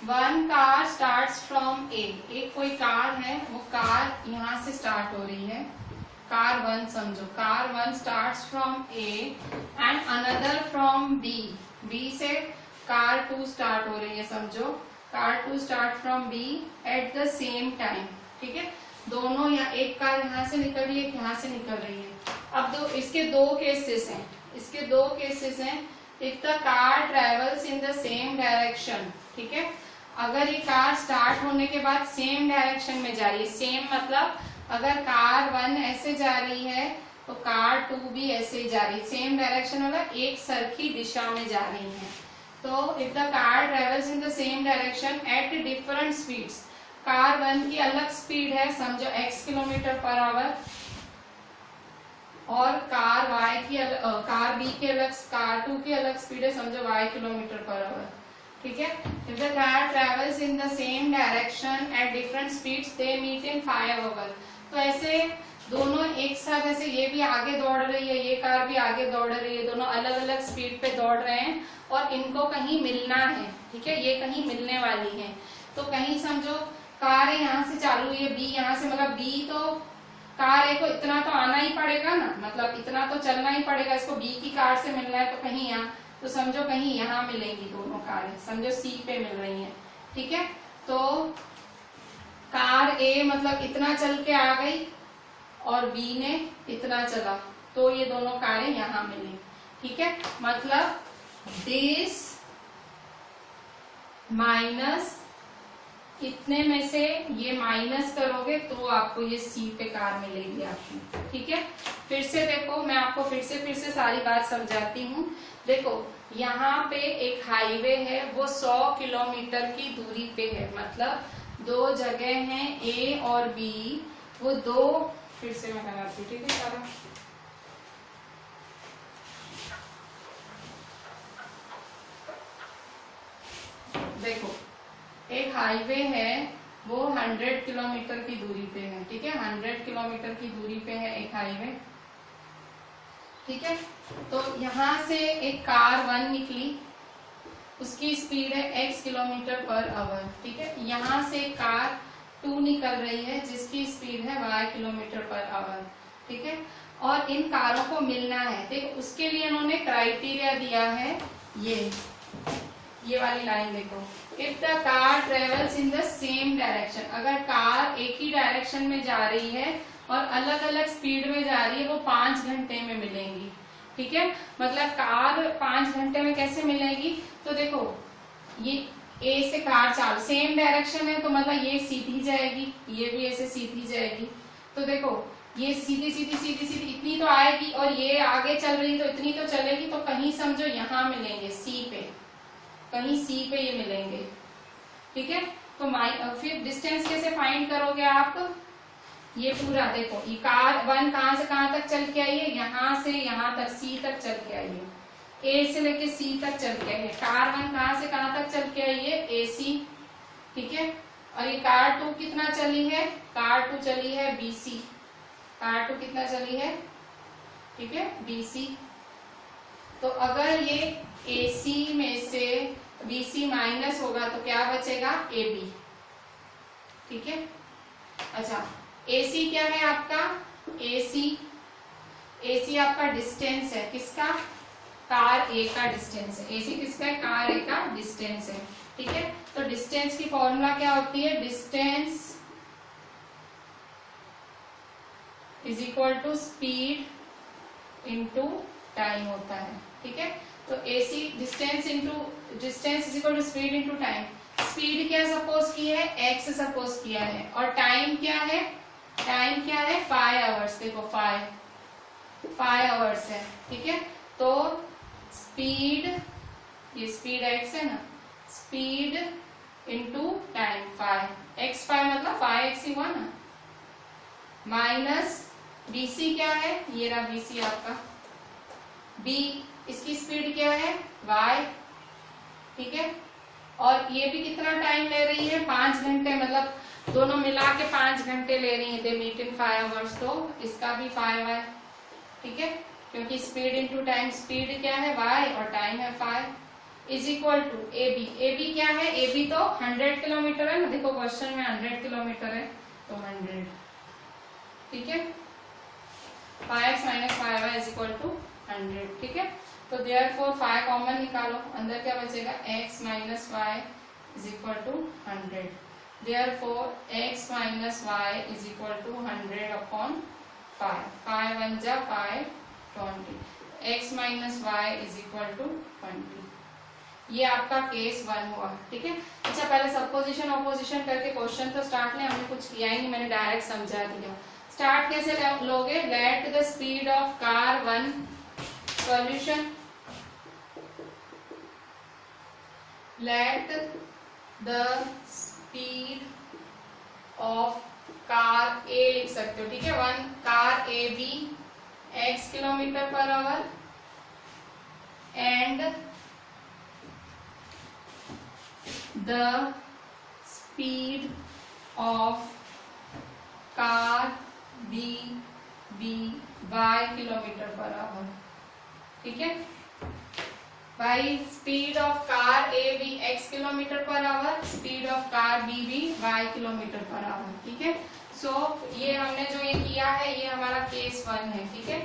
वन कार स्टार्ट्स फ्रॉम ए, एक कोई कार है, वो कार यहाँ से स्टार्ट हो रही है, कार वन समझो, car one starts from A and another from B, B से कार टू स्टार्ट हो रही है समझो, car two start from B at the same time, ठीक है। दोनों यहाँ, एक कार यहाँ से निकल रही है, यहाँ से निकल रही है। अब इसके दो केसेस हैं, इसके दो केसेस हैं। If the car travels in the same direction, ठीक है, अगर ये कार स्टार्ट होने के बाद सेम डायरेक्शन में जा रही है, सेम मतलब अगर कार वन ऐसे जा रही है तो कार टू भी ऐसे ही जा रही है, सेम डायरेक्शन मतलब एक सरखी दिशा में जा रही है। तो if the car travels in the same direction at different speeds, car one की अलग स्पीड है समझो x किलोमीटर पर आवर, और कार वाई की कार बी की अलग, कार टू की अलग स्पीड है समझो y किलोमीटर पर आवर, ठीक है। If the car travels in the same direction at different speeds they meet in 5 hour, तो ऐसे दोनों एक साथ, ऐसे ये भी आगे दौड़ रही है, ये कार भी आगे दौड़ रही है, दोनों अलग अलग स्पीड पे दौड़ रहे हैं और इनको कहीं मिलना है, ठीक है, ये कहीं मिलने वाली है। तो कहीं समझो कार यहाँ से चालू हुई है, बी यहाँ से, मतलब बी तो कार ए को इतना तो आना ही पड़ेगा ना, मतलब इतना तो चलना ही पड़ेगा, इसको बी की कार से मिलना है, तो कहीं यहाँ, तो समझो कहीं यहाँ मिलेंगी दोनों कारें, समझो सी पे मिल रही हैं, ठीक है। तो कार ए मतलब इतना चल के आ गई और बी ने इतना चला, तो ये दोनों कारें यहाँ मिली, ठीक है। मतलब दिस माइनस इतने में से ये माइनस करोगे तो आपको ये सी पे कार मिलेगी आपकी, ठीक है। फिर से देखो, मैं आपको फिर से सारी बात समझाती हूँ। देखो यहाँ पे एक हाईवे है, वो 100 किलोमीटर की दूरी पे है, मतलब दो जगह हैं ए और बी, वो दो, फिर से मैं बनाती हूँ, ठीक है सारा। देखो एक हाईवे है, वो 100 किलोमीटर की दूरी पे है, ठीक है, 100 किलोमीटर की दूरी पे है एक हाईवे, ठीक है। तो यहाँ से एक कार वन निकली, उसकी स्पीड है x किलोमीटर पर आवर, ठीक है। यहाँ से कार टू निकल रही है जिसकी स्पीड है y किलोमीटर पर आवर, ठीक है। और इन कारों को मिलना है, देखो उसके लिए इन्होंने क्राइटेरिया दिया है, ये वाली लाइन देखो, if the car travels in the same direction, अगर कार एक ही डायरेक्शन में जा रही है और अलग अलग स्पीड में जा रही है, वो 5 घंटे में मिलेंगी, ठीक है। मतलब कार 5 घंटे में कैसे मिलेगी, तो देखो ये ए से कार चाल सेम डायरेक्शन है, तो मतलब ये सीधी जाएगी, ये भी ऐसे सीधी जाएगी, तो देखो ये सीधी सीधी सीधी सीधी इतनी तो आएगी, और ये आगे चल रही तो इतनी तो चलेगी, तो कहीं समझो यहाँ मिलेंगे सी पे, कहीं सी पे ये मिलेंगे, ठीक है। तो फिर डिस्टेंस कैसे फाइंड करोगे आप, ये पूरा देखो, ये कार वन कहाँ से कहाँ तक चल के आई है, यहाँ से यहाँ तक सी तक चल के आई है, ए से लेके सी तक चल के आई है। कार वन कहाँ से कहाँ तक चल के आई है, ए सी, ठीक है। और ये कार टू कितना चली है, कार टू चली है बी सी, कार टू कितना चली है, ठीक है, बी सी। तो अगर ये ए सी में से बी सी माइनस होगा तो क्या बचेगा, ए बी, ठीक है। अच्छा AC क्या है आपका, AC आपका डिस्टेंस है, किसका, कार A का डिस्टेंस है, AC किसका है, कार A का डिस्टेंस है, ठीक है। तो डिस्टेंस की फॉर्मूला क्या होती है, distance is equal to speed into time होता है, ठीक है। तो AC distance is equal to speed into time, speed क्या सपोज की है, x सपोज किया है, और टाइम क्या है, टाइम क्या है 5 आवर्स, देखो 5 आवर्स है, ठीक है। तो स्पीड, ये स्पीड x है ना, स्पीड इंटू टाइम 5 मतलब 5x ही हुआ ना, माइनस BC क्या है, ये रहा BC आपका, B इसकी स्पीड क्या है y, ठीक है, और ये भी कितना टाइम ले रही है, 5 घंटे, मतलब दोनों मिला के 5 घंटे ले रही है। दे मीट इन 5 आवर्स, तो इसका भी 5 है, ठीक है, क्योंकि स्पीड इनटू टाइम, स्पीड क्या है y और टाइम है 5, is equal to AB। AB क्या है, AB तो 100 किलोमीटर है ना, देखो क्वेश्चन में 100 किलोमीटर है, तो 100, ठीक है। 5x minus 5y is equal to 100, ठीक है। तो देयरफॉर 5 कॉमन निकालो, अंदर क्या बचेगा, x minus y is equal to 100। Therefore x minus y is equal to 100 upon 5, 5 1 जा 5, 20, x minus y is equal to 20। ये आपका केस 1 हुआ, ठीक है। अच्छा, पहले सपोजिशन ऑपोजिशन करके क्वेश्चन तो स्टार्ट लें, हमने कुछ किया ही नहीं, मैंने डायरेक्ट समझा दिया। स्टार्ट कैसे लोगे, let the speed of car 1, solution, let the speed of car A लिख सकते हो, ठीक है। 1 car A B x kilometre per hour and the speed of car B y kilometre per hour, ठीक है। भाई speed of car A B x kilometre per hour, speed of car B B y kilometre per hour, ठीक है। सो ये हमने जो ये किया है, ये हमारा केस 1 है, ठीक है,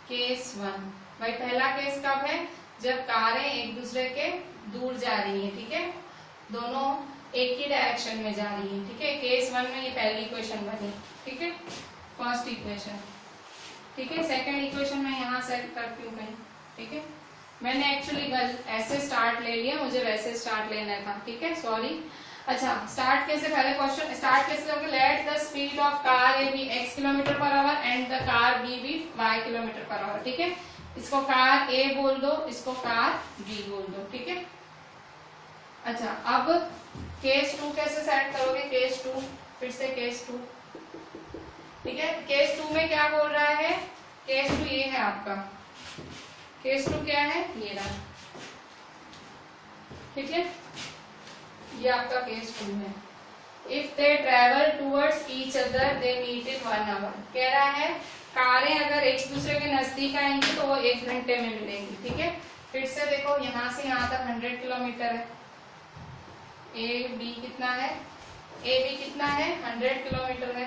केस 1। भाई पहला केस कब है, जब कारें एक दूसरे के दूर जा रही है, ठीक है, दोनों एक ही डायरेक्शन में जा रही है, ठीक है। केस 1 में ये पहली इक्वेशन बनी, ठीक है, फर्स्ट इक्वेशन, ठीक है। सेकंड इक्वेशन मैं यहाँ सेट करती हूँ कहीं, ठीक है। मैंने एक्चुअली ऐसे स्टार्ट ले लिया, मुझे वैसे स्टार्ट लेना था, ठीक है, सॉरी। अच्छा, स्टार्ट कैसे, पहले क्वेश्चन स्टार्ट कैसे लोगे, let the speed of car A B x kilometre per hour and the car B be y kilometre per hour, ठीक है। इसको कार ए बोल दो, इसको कार बी बोल दो, ठीक है। अच्छा, अब केस 2 कैसे सेट करोगे, केस 2, फिर से केस 2, ठीक है। केस 2 में क्या बोल रहा है, केस 2 ये है आपका, केस 2 क्या है, ये रहा, ठीक है, ये आपका केस 2 है। If they travel towards each other they meet in 1 hour, कह रहा है कारें अगर एक दूसरे के नजदीक आएंगी तो वो 1 घंटे में मिलेंगी, ठीक है। फिर से देखो, यहाँ से यहाँ तक 100 किलोमीटर है, ए बी कितना है, ए बी कितना है, 100 किलोमीटर है,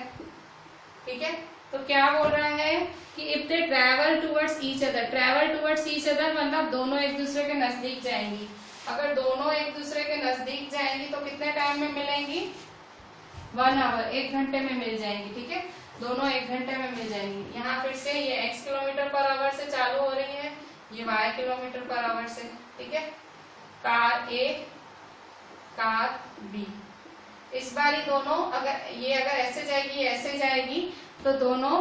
ठीक है। तो क्या बोल रहा है कि if they travel towards each other, travel towards each other मतलब दोनों एक दूसरे के नजदीक जाएंगी। अगर दोनों एक दूसरे के नजदीक जाएंगी तो कितने टाइम में मिलेंगी, 1 आवर, 1 घंटे में मिल जाएंगी, ठीक है, दोनों 1 घंटे में मिल जाएंगी। यहाँ फिर से ये x किलोमीटर पर आवर से चालू हो रही है, ये y किलोमीटर पर आवर से, ठीक है। कार ए कार बी, इस बार दोनों अगर ऐसे जाएगी, ये ऐसे जाएगी, तो दोनों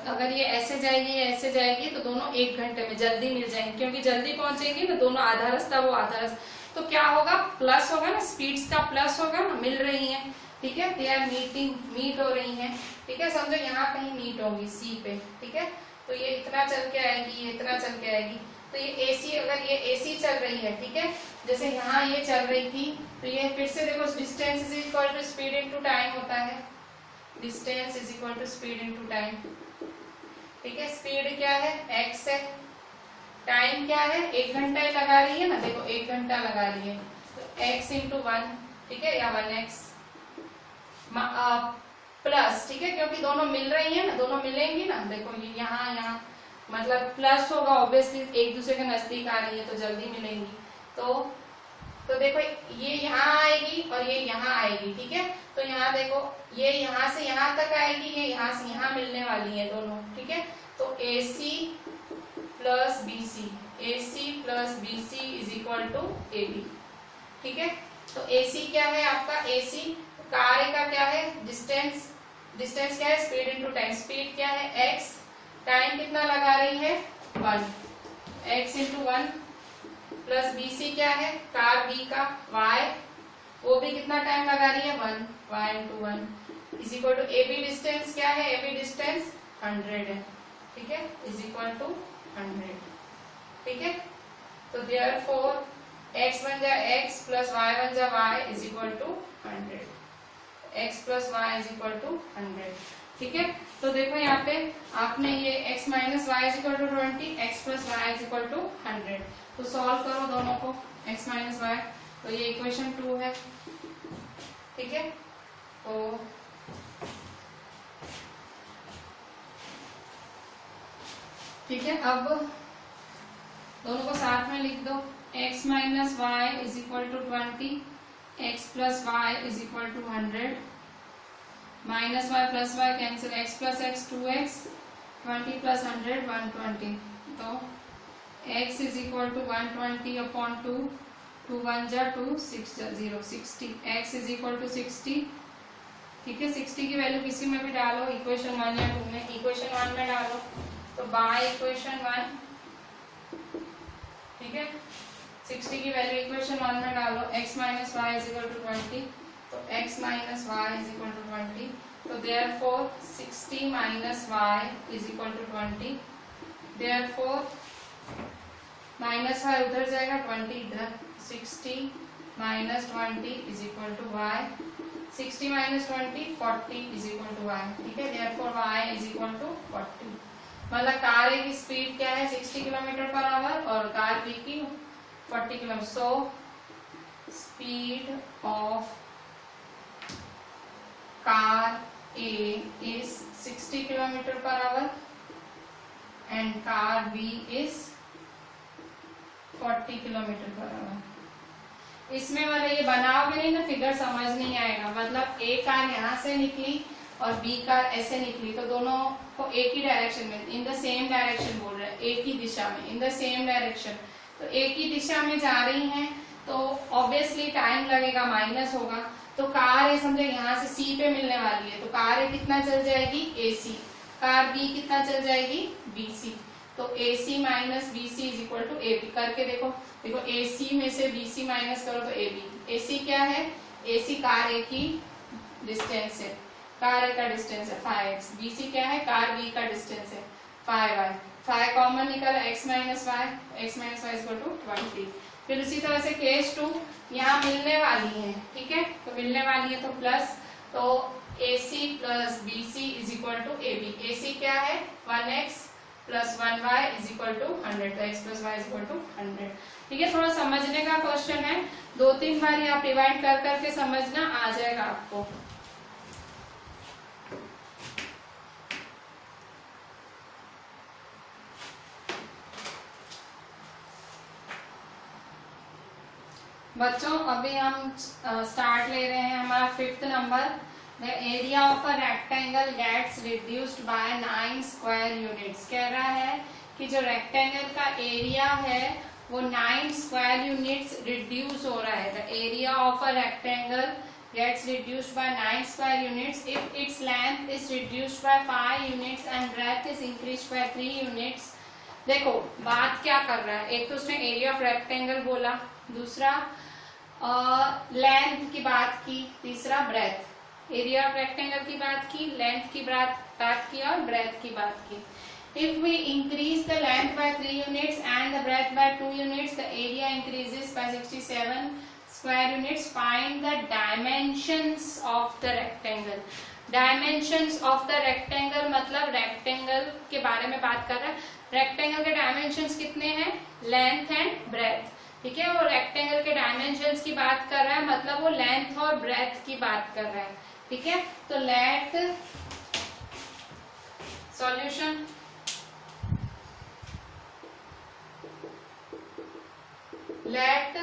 अगर ये ऐसे जाएगी, ये ऐसे जाएगी, तो दोनों 1 घंटे में जल्दी मिल जाएंगे, क्योंकि जल्दी पहुंचेगी तो दोनों आधा रास्ता वो आधा रास्ता, तो क्या होगा, प्लस होगा ना, स्पीड्स का प्लस होगा ना, मिल रही है, ठीक है, दे आर मीट हो रही है, ठीक है। समझो यहाँ कहीं मीट होगी सी पे, ठीक है, तो ये इतना चल के आएगी, ये इतना चल के आएगी, तो ये एसी, अगर ये एसी चल रही है, ठीक है, जैसे यहाँ ये चल रही थी, तो ये फिर से देखो distance is equal to speed into time होता है, distance is equal to speed into time, ठीक है। स्पीड क्या है, x है, टाइम क्या है, 1 घंटा लगा रही है ना, देखो 1 घंटा लगा रही है, तो x इंटू 1, ठीक है, या 1x प्लस, ठीक है, क्योंकि दोनों मिल रही है ना, दोनों मिलेंगी ना, देखो ये यहाँ मतलब प्लस होगा, ऑब्वियसली एक दूसरे के नजदीक आ रही है तो जल्दी मिलेंगी, तो देखो ये यहाँ आएगी और ये यहाँ आएगी, ठीक है। तो यहाँ देखो ये यहाँ से यहाँ तक आएगी, ये यहाँ से यहाँ मिलने वाली है दोनों, ठीक है। तो AC plus BC, AC plus BC is equal to AB, ठीक है। तो AC क्या है आपका, AC कार का क्या है, डिस्टेंस, डिस्टेंस क्या है, स्पीड इनटू टाइम, स्पीड क्या है x, टाइम कितना लगा रही है 1, x इंटू 1 प्लस BC क्या है, कार B का y, वो भी कितना टाइम लगा रही है 1, y into 1 is equal to AB distance क्या है, AB डिस्टेंस 100 है, ठीक है, इज इक्वल टू 100, ठीक है। तो देयरफॉर x बन जाए x प्लस y बन जाए y is equal to 100, x plus y is equal to 100। ठीक है, तो देखो यहाँ पे आपने ये x minus y is equal to 20, x plus y is equal to 100, तो सॉल्व करो दोनों को x माइनस वाई, तो ये इक्वेशन 2 है। ठीक है, तो ठीक है, अब दोनों को साथ में लिख दो, x minus y is equal to 20, x plus y is equal to 100, minus y plus y cancel, x plus x 2x, 20 plus 100 120, तो x is equal to 120 upon 2, 2 1 जा 2, 6 जा 0, 60, x इज इक्वल टू 60। ठीक है, 60 की value किसी में भी डालो, इक्वेशन 1 या 2 में, इक्वेशन 1 में डालो तो बाय इक्वेशन 1। ठीक है, 60 की वैल्यू इक्वेशन 1 में डालो, x minus y is equal to 20, तो x minus y is equal to 20, तो therefore 60 minus y is equal to 20, therefore minus y उधर जाएगा, 20 इधर, 60 minus 20 is equal to y, 60 minus 20 40 is equal to y. ठीक है, therefore y is equal to 40, मतलब car ए की speed क्या है 60 किलोमीटर पर आवर और कार बी की 40 kilometre, so speed of car A is 60 kilometre per hour and car B is 40 kilometre per our. इसमें वाले ये बनाओगे नहीं ना, फिगर समझ नहीं आएगा, मतलब A कार यहाँ से निकली और B कार ऐसे निकली, तो दोनों को एक ही डायरेक्शन में, इन द सेम डायरेक्शन बोल रहे हैं, एक ही दिशा में, इन द सेम डायरेक्शन, तो एक ही दिशा में जा रही हैं, तो ऑब्वियसली टाइम लगेगा, माइनस होगा, तो कार ए समझो यहाँ से सी पे मिलने वाली है, तो कार ए कितना चल जाएगी AC, कार बी कितना चल जाएगी BC, तो AC minus BC is equal to AB। करके देखो, देखो AC में से BC माइनस करो तो AB, AC क्या है, AC कार ए की डिस्टेंस है, कार ए का डिस्टेंस है 5x, BC क्या है, कार B का डिस्टेंस है 5y, 5 कॉमन निकला x minus y, x minus y is equal to 20। फिर उसी तरह से केस 2 यहाँ मिलने वाली है। ठीक है, तो मिलने वाली है तो प्लस, तो AC plus BC is equal to AB, AC क्या है 1x plus 1y is equal to 100, तो x plus y is equal to 100। ठीक है, थोड़ा समझने का क्वेश्चन है, 2-3 बार आप डिवाइड कर करके समझना, आ जाएगा आपको। बच्चों अभी हम स्टार्ट ले रहे हैं हमारा 5th number, the area of a rectangle gets reduced by 9 square units. कह रहा है कि जो रेक्टेंगल का एरिया है वो 9 स्क्वायर यूनिट्स रिड्यूस हो रहा है। The area of a rectangle gets reduced by 9 square units if its length is reduced by 5 units and breadth is increased by 3 units। देखो बात क्या कर रहा है, एक तो उसने एरिया ऑफ रेक्टेंगल बोला, दूसरा लेंथ की बात की, तीसरा ब्रेथ। एरिया ऑफ रेक्टेंगल की बात की, लेंथ की बात की और ब्रेथ की बात की। If we increase the length by 3 units and the breadth by 2 units, the area increases by 67 square units. Find the dimensions of the rectangle. Dimensions of the rectangle मतलब rectangle के बारे में बात कर रहा है। rectangle के dimensions कितने हैं, length and breadth। ठीक है, वो रेक्टेंगल के डायमेंशंस की बात कर रहा है, मतलब वो लेंथ और ब्रेथ की बात कर रहा है। ठीक है, तो let solution, let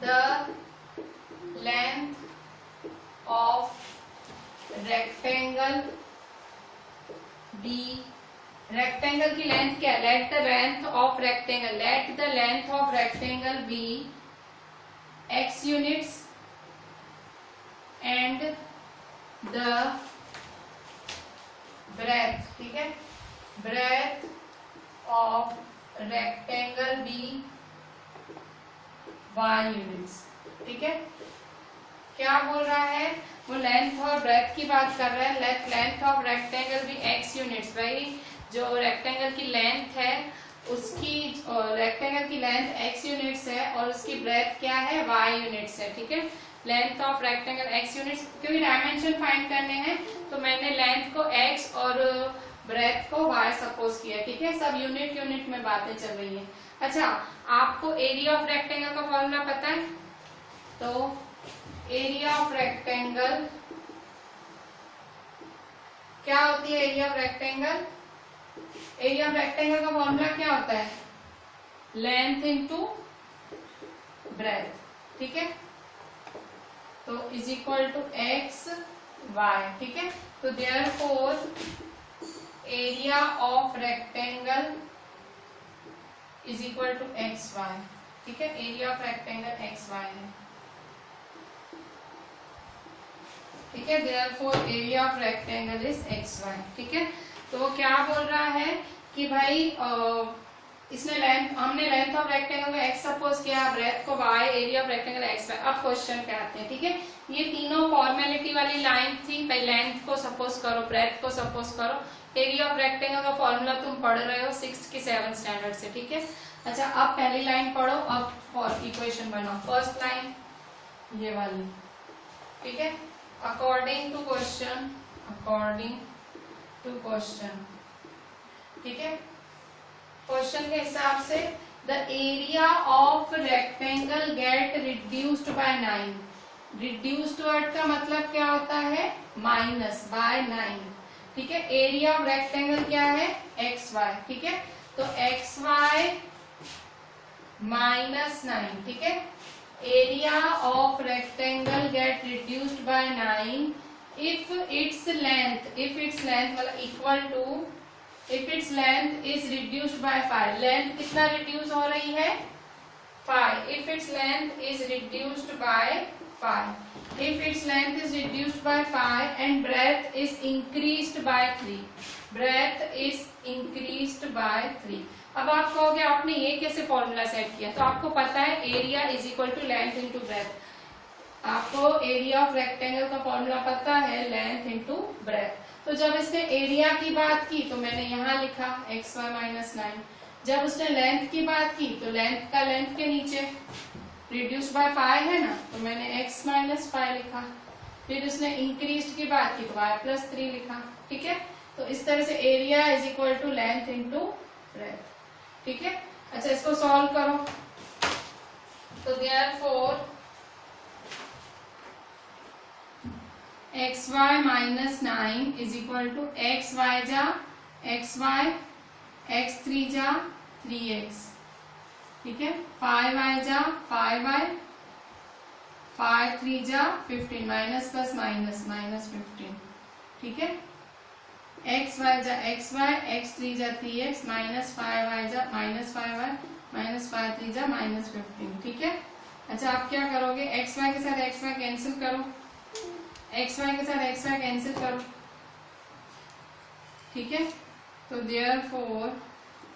the length of rectangle be, rectangle की लेंथ क्या है, let the length of rectangle, let the length of rectangle be x units and the breadth. ठीक है, breadth of rectangle be y units. ठीक है, क्या बोल रहा है, वो लेंथ और ब्रेथ की बात कर रहा है। लेंथ ऑफ रेक्टेंगल भी x यूनिट्स, भाई जो रेक्टेंगल की लेंथ है उसकी रेक्टेंगल की लेंथ x यूनिट्स है और उसकी ब्रेथ क्या है, y यूनिट्स है, ठीक है। Length of rectangle x units, क्योंकि डायमेंशन फाइंड करने हैं तो मैंने लेंथ को x और ब्रेथ को y सपोज किया, ठीक है। सब यूनिट यूनिट में बातें चल रही है। अच्छा, आपको एरिया ऑफ रेक्टेंगल का फॉर्मूला पता है? तो एरिया ऑफ रेक्टेंगल क्या होती है? Area of rectangle, area of rectangle का फॉर्मूला क्या होता है? लेंथ इनटू ब्रेथ, ठीक है। तो is equal to x y, ठीक है। तो therefore area of rectangle is equal to x y, ठीक है। Area of rectangle x y है, ठीक है। Therefore area of rectangle is x y, ठीक है। तो वो क्या बोल रहा है कि भाई इसने हमने लेंथ ऑफ रेक्टेंगल को x सपोज किया, ब्रेथ को y, area of rectangle x y। अब क्वेश्चन पे आते हैं, ठीक है। ये तीनों फॉर्मेलिटी वाली लाइन थी, भाई लेंथ को सपोज करो, ब्रेथ को सपोज करो, एरिया ऑफ रेक्टेंगल का फॉर्मूला तुम पढ़ रहे हो 6th की 7th स्टैंडर्ड से, ठीक है। अच्छा, अब पहली लाइन पढ़ो, अब फॉर इक्वेशन बनाओ। फर्स्ट लाइन ये वाली, ठीक है। According to question, according to question, ठीक है। क्वेश्चन के हिसाब से the area of rectangle get reduced by 9। Reduced word का मतलब क्या होता है? माइनस बाय 9, ठीक है। एरिया ऑफ रेक्टेंगल क्या है? एक्स वाई, ठीक है। तो एक्स वाई माइनस 9, ठीक है। Area of rectangle get reduced by 9 if its length मतलब equal to, if its length is reduced by 5। Length कितना रिड्यूस हो रही है? 5। if its length is reduced by 5, if its length is reduced by 5 and breadth is increased by 3, breadth is increased by 3। अब आप कहोगे आपने ये कैसे फॉर्मूला सेट किया? तो आपको पता है area is equal to length into breadth. आपको एरिया ऑफ रेक्टेंगल का फॉर्मूला पता है, लेंथ इंटू ब्रेथ। तो जब इसने एरिया की बात की तो मैंने यहाँ लिखा एक्स वाई माइनस 9। जब उसने लेंथ की बात की तो लेंथ का लेंथ के नीचे रिड्यूस बाय 5 है ना, तो मैंने x माइनस 5 लिखा। फिर उसने इंक्रीज की बात की तो y प्लस 3 लिखा, ठीक है। तो इस तरह से area is equal to length into breadth, ठीक है। अच्छा, इसको सॉल्व करो। तो therefore x y minus 9 is equal to x y जा एक्स वाई, एक्स 3 जा 3x, ठीक है। 5y जा 5y, 5 3 जा 15, माइनस प्लस माइनस माइनस 15, ठीक है। एक्स वाई जा एक्स वाई, एक्स 3 जा 3x, माइनस 5y जा माइनस 5y, माइनस 5 3 जा माइनस 15, ठीक है। अच्छा, आप क्या करोगे? एक्स वाई के साथ एक्स वाई कैंसिल करो, एक्स वाई के साथ एक्स वाई कैंसिल करो, ठीक है। तो therefore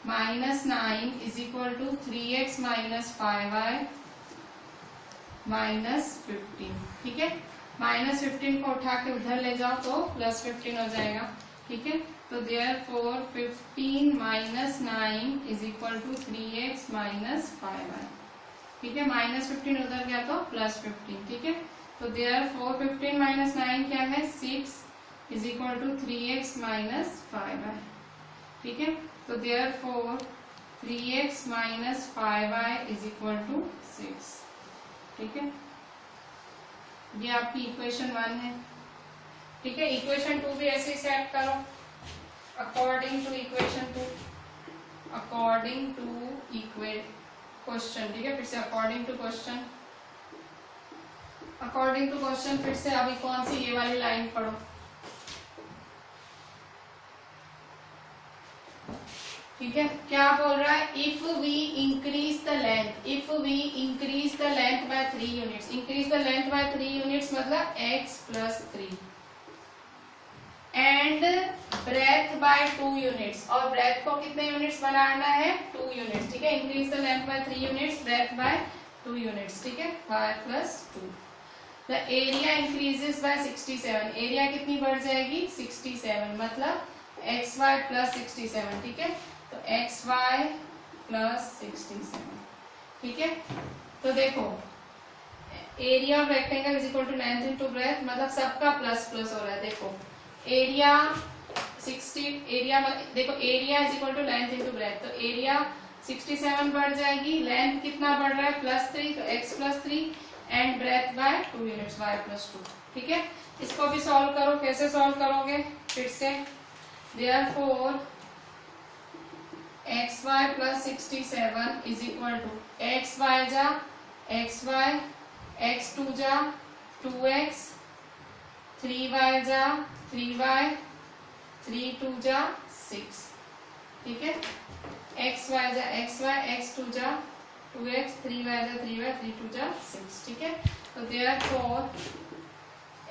minus 9 is equal to 3x minus 5y minus 15, ठीक है। माइनस 15 को उठा के उधर ले जाओ तो प्लस 15 हो जाएगा, ठीक है। तो therefore 15 minus 9 is equal to 3x minus 5y, ठीक है। माइनस 15 उधर गया तो प्लस 15, ठीक है। तो देयरफॉर 15 माइनस 9 क्या है? 6 is equal to 3x minus 5y, ठीक है। तो therefore 3x minus 5y is equal to 6, ठीक है। ये आपकी इक्वेशन 1 है, ठीक है। इक्वेशन 2 भी ऐसे ही सेट करो according to equation 2, according to question, ठीक है। फिर से according to question, according to question. फिर से अभी कौन सी ये वाली लाइन पढ़ो, ठीक है। क्या बोल रहा है? If we increase the length, if we increase the length by 3 units, increase the length by 3 units मतलब x plus 3 and breadth by 2 units, और ब्रेथ को कितने यूनिट्स बनाना है? 2 यूनिट्स, ठीक है। Increase the length by 3 units, breadth by 2 units, ठीक है। y plus 2। The area increases by 67, area कितनी बढ़ जाएगी? 67, मतलब xy प्लस 67, ठीक है। तो xy प्लस 67। ठीक है, तो देखो area of rectangle is equal to length into breadth, मतलब सबका प्लस प्लस हो रहा है। देखो एरिया 60, एरिया देखो area is equal to length into breadth, तो एरिया 67 बढ़ जाएगी, लेंथ कितना बढ़ रहा है +3, तो x +3 and breadth by 2 units y +2। ठीक है, इसको भी सॉल्व करो। कैसे सॉल्व करोगे फिर से, therefore xy + 67 is equal to xy जा xy, x2 जा 2x, 3y जा 3y, 3 2 जा 6। ठीक है, xy जा xy, x2 जा 2x, 3y जा 3y, 3 2 जा 6। ठीक है, तो therefore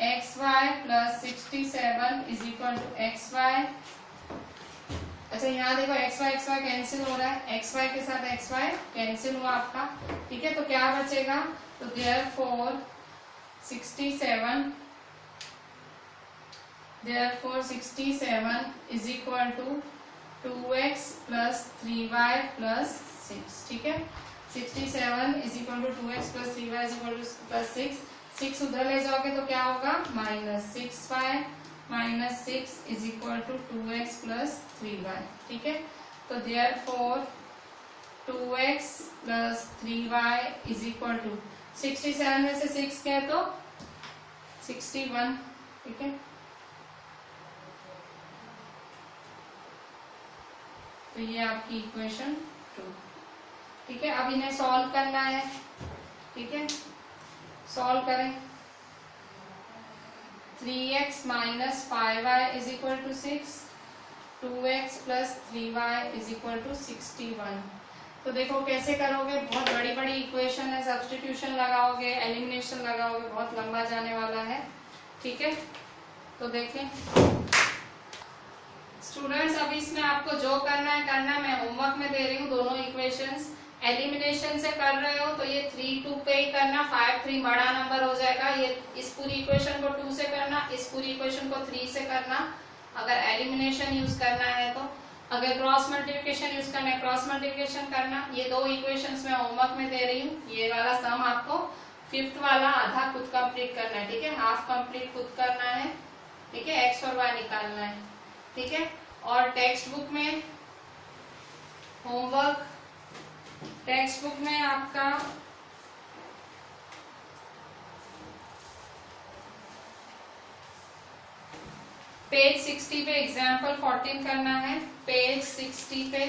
xy + 67 is equal to xy। अच्छा यहाँ देखो xy xy कैंसिल हो रहा है, xy के साथ xy कैंसिल हुआ आपका। ठीक है, तो क्या बचेगा, तो therefore 67 is equal to 2x + 3y + 6। ठीक है, 67 is equal to 2x + 3y is equal to +6। 6 उधर ले जाओगे तो क्या होगा -6y - 6 is equal to 2x + 3y। ठीक है, तो therefore 2x + 3y is equal to 67 में से 6 क्या है तो 61। ठीक है, तो ये आपकी इक्वेशन 2। ठीक है, अब इन्हें सॉल्व करना है। ठीक है, सॉल्व करें। 3x - 5y is equal to 6, 2x + 3y is equal to 61। तो देखो कैसे करोगे, बहुत बड़ी बड़ी इक्वेशन है, सब्स्टिट्यूशन लगाओगे, एलिमिनेशन लगाओगे, बहुत लंबा जाने वाला है। ठीक है, तो देखें स्टूडेंट्स, अभी इसमें आपको जो करना है मैं होमवर्क में दे रही हूँ। दोनों इक्वेशंस एलिमिनेशन से कर रहे हो तो ये 3 2 पे ही करना, 5 3 बड़ा नंबर हो जाएगा। ये इस पूरी इक्वेशन को 2 से करना, इस पूरी इक्वेशन को 3 से करना अगर एलिमिनेशन यूज करना है तो। अगर क्रॉस मल्टीप्लिकेशन यूज करना है क्रॉस मल्टीप्लिकेशन करना। ये दो इक्वेशंस मैं होमवर्क में दे रही हूँ। ये वाला सम आपको 5th वाला आधा खुद कंप्लीट करना है। ठीक है, हाफ कंप्लीट खुद करना है। ठीक है, x और y निकालना है। ठीक है, और टेक्स्ट बुक में होमवर्क, टेक्स्ट बुक में आपका पेज 60 पे एग्जाम्पल 14 करना है। पेज 60 पे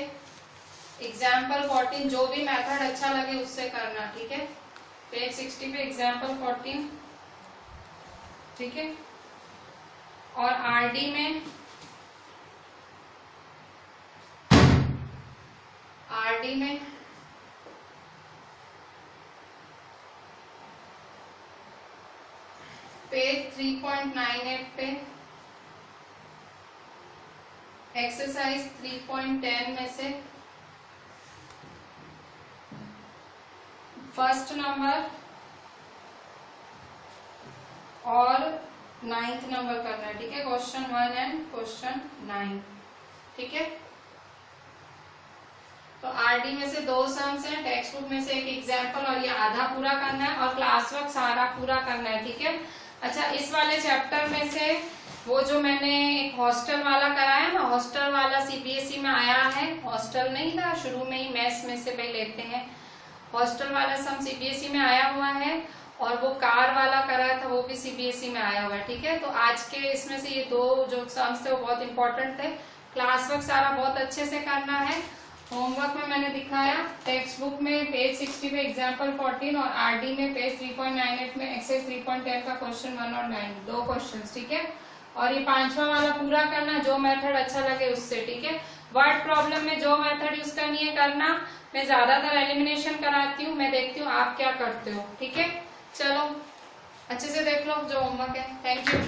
एग्जाम्पल 14, जो भी मेथड अच्छा लगे उससे करना। ठीक है, पेज 60 पे एग्जाम्पल 14। ठीक है, और आरडी में पेज 3.98 पे एक्सरसाइज 3.10 में से फर्स्ट नंबर और 9th नंबर करना है। ठीक है, क्वेश्चन 1 एंड क्वेश्चन 9। ठीक है, तो आरडी में से 2 सम्स हैं, टेक्स्ट बुक में से एक एग्जाम्पल, और ये आधा पूरा करना है और क्लास वर्क सारा पूरा करना है। ठीक है, अच्छा इस वाले चैप्टर में से वो जो मैंने एक हॉस्टल वाला कराया ना, हॉस्टल वाला सीबीएसई में आया है। हॉस्टल नहीं था, शुरू में ही मैथ्स में से पहले लेते हैं। हॉस्टल वाला सम सीबीएसई में आया हुआ है, और वो कार वाला कराया था वो भी सीबीएसई में आया हुआ है। ठीक है, तो आज के इसमें से ये 2 जो सम्स थे वो बहुत इंपॉर्टेंट थे। क्लास वर्क सारा बहुत अच्छे से करना है। होमवर्क में मैंने दिखाया, टेक्स्ट बुक में पेज 60 पे एग्जाम्पल 14 और आरडी में पेज 3.98 में एक्सरसाइज 3.10 का क्वेश्चन 1 और 9, 2 क्वेश्चंस। ठीक है, और ये 5वां वाला पूरा करना, जो मेथड अच्छा लगे उससे। ठीक है, वर्ड प्रॉब्लम में जो मेथड यूज करनी है करना। मैं ज्यादातर एलिमिनेशन कराती हूँ, मैं देखती हूँ आप क्या करते हो। ठीक है, चलो अच्छे से देख लो जो होमवर्क है। Thank you.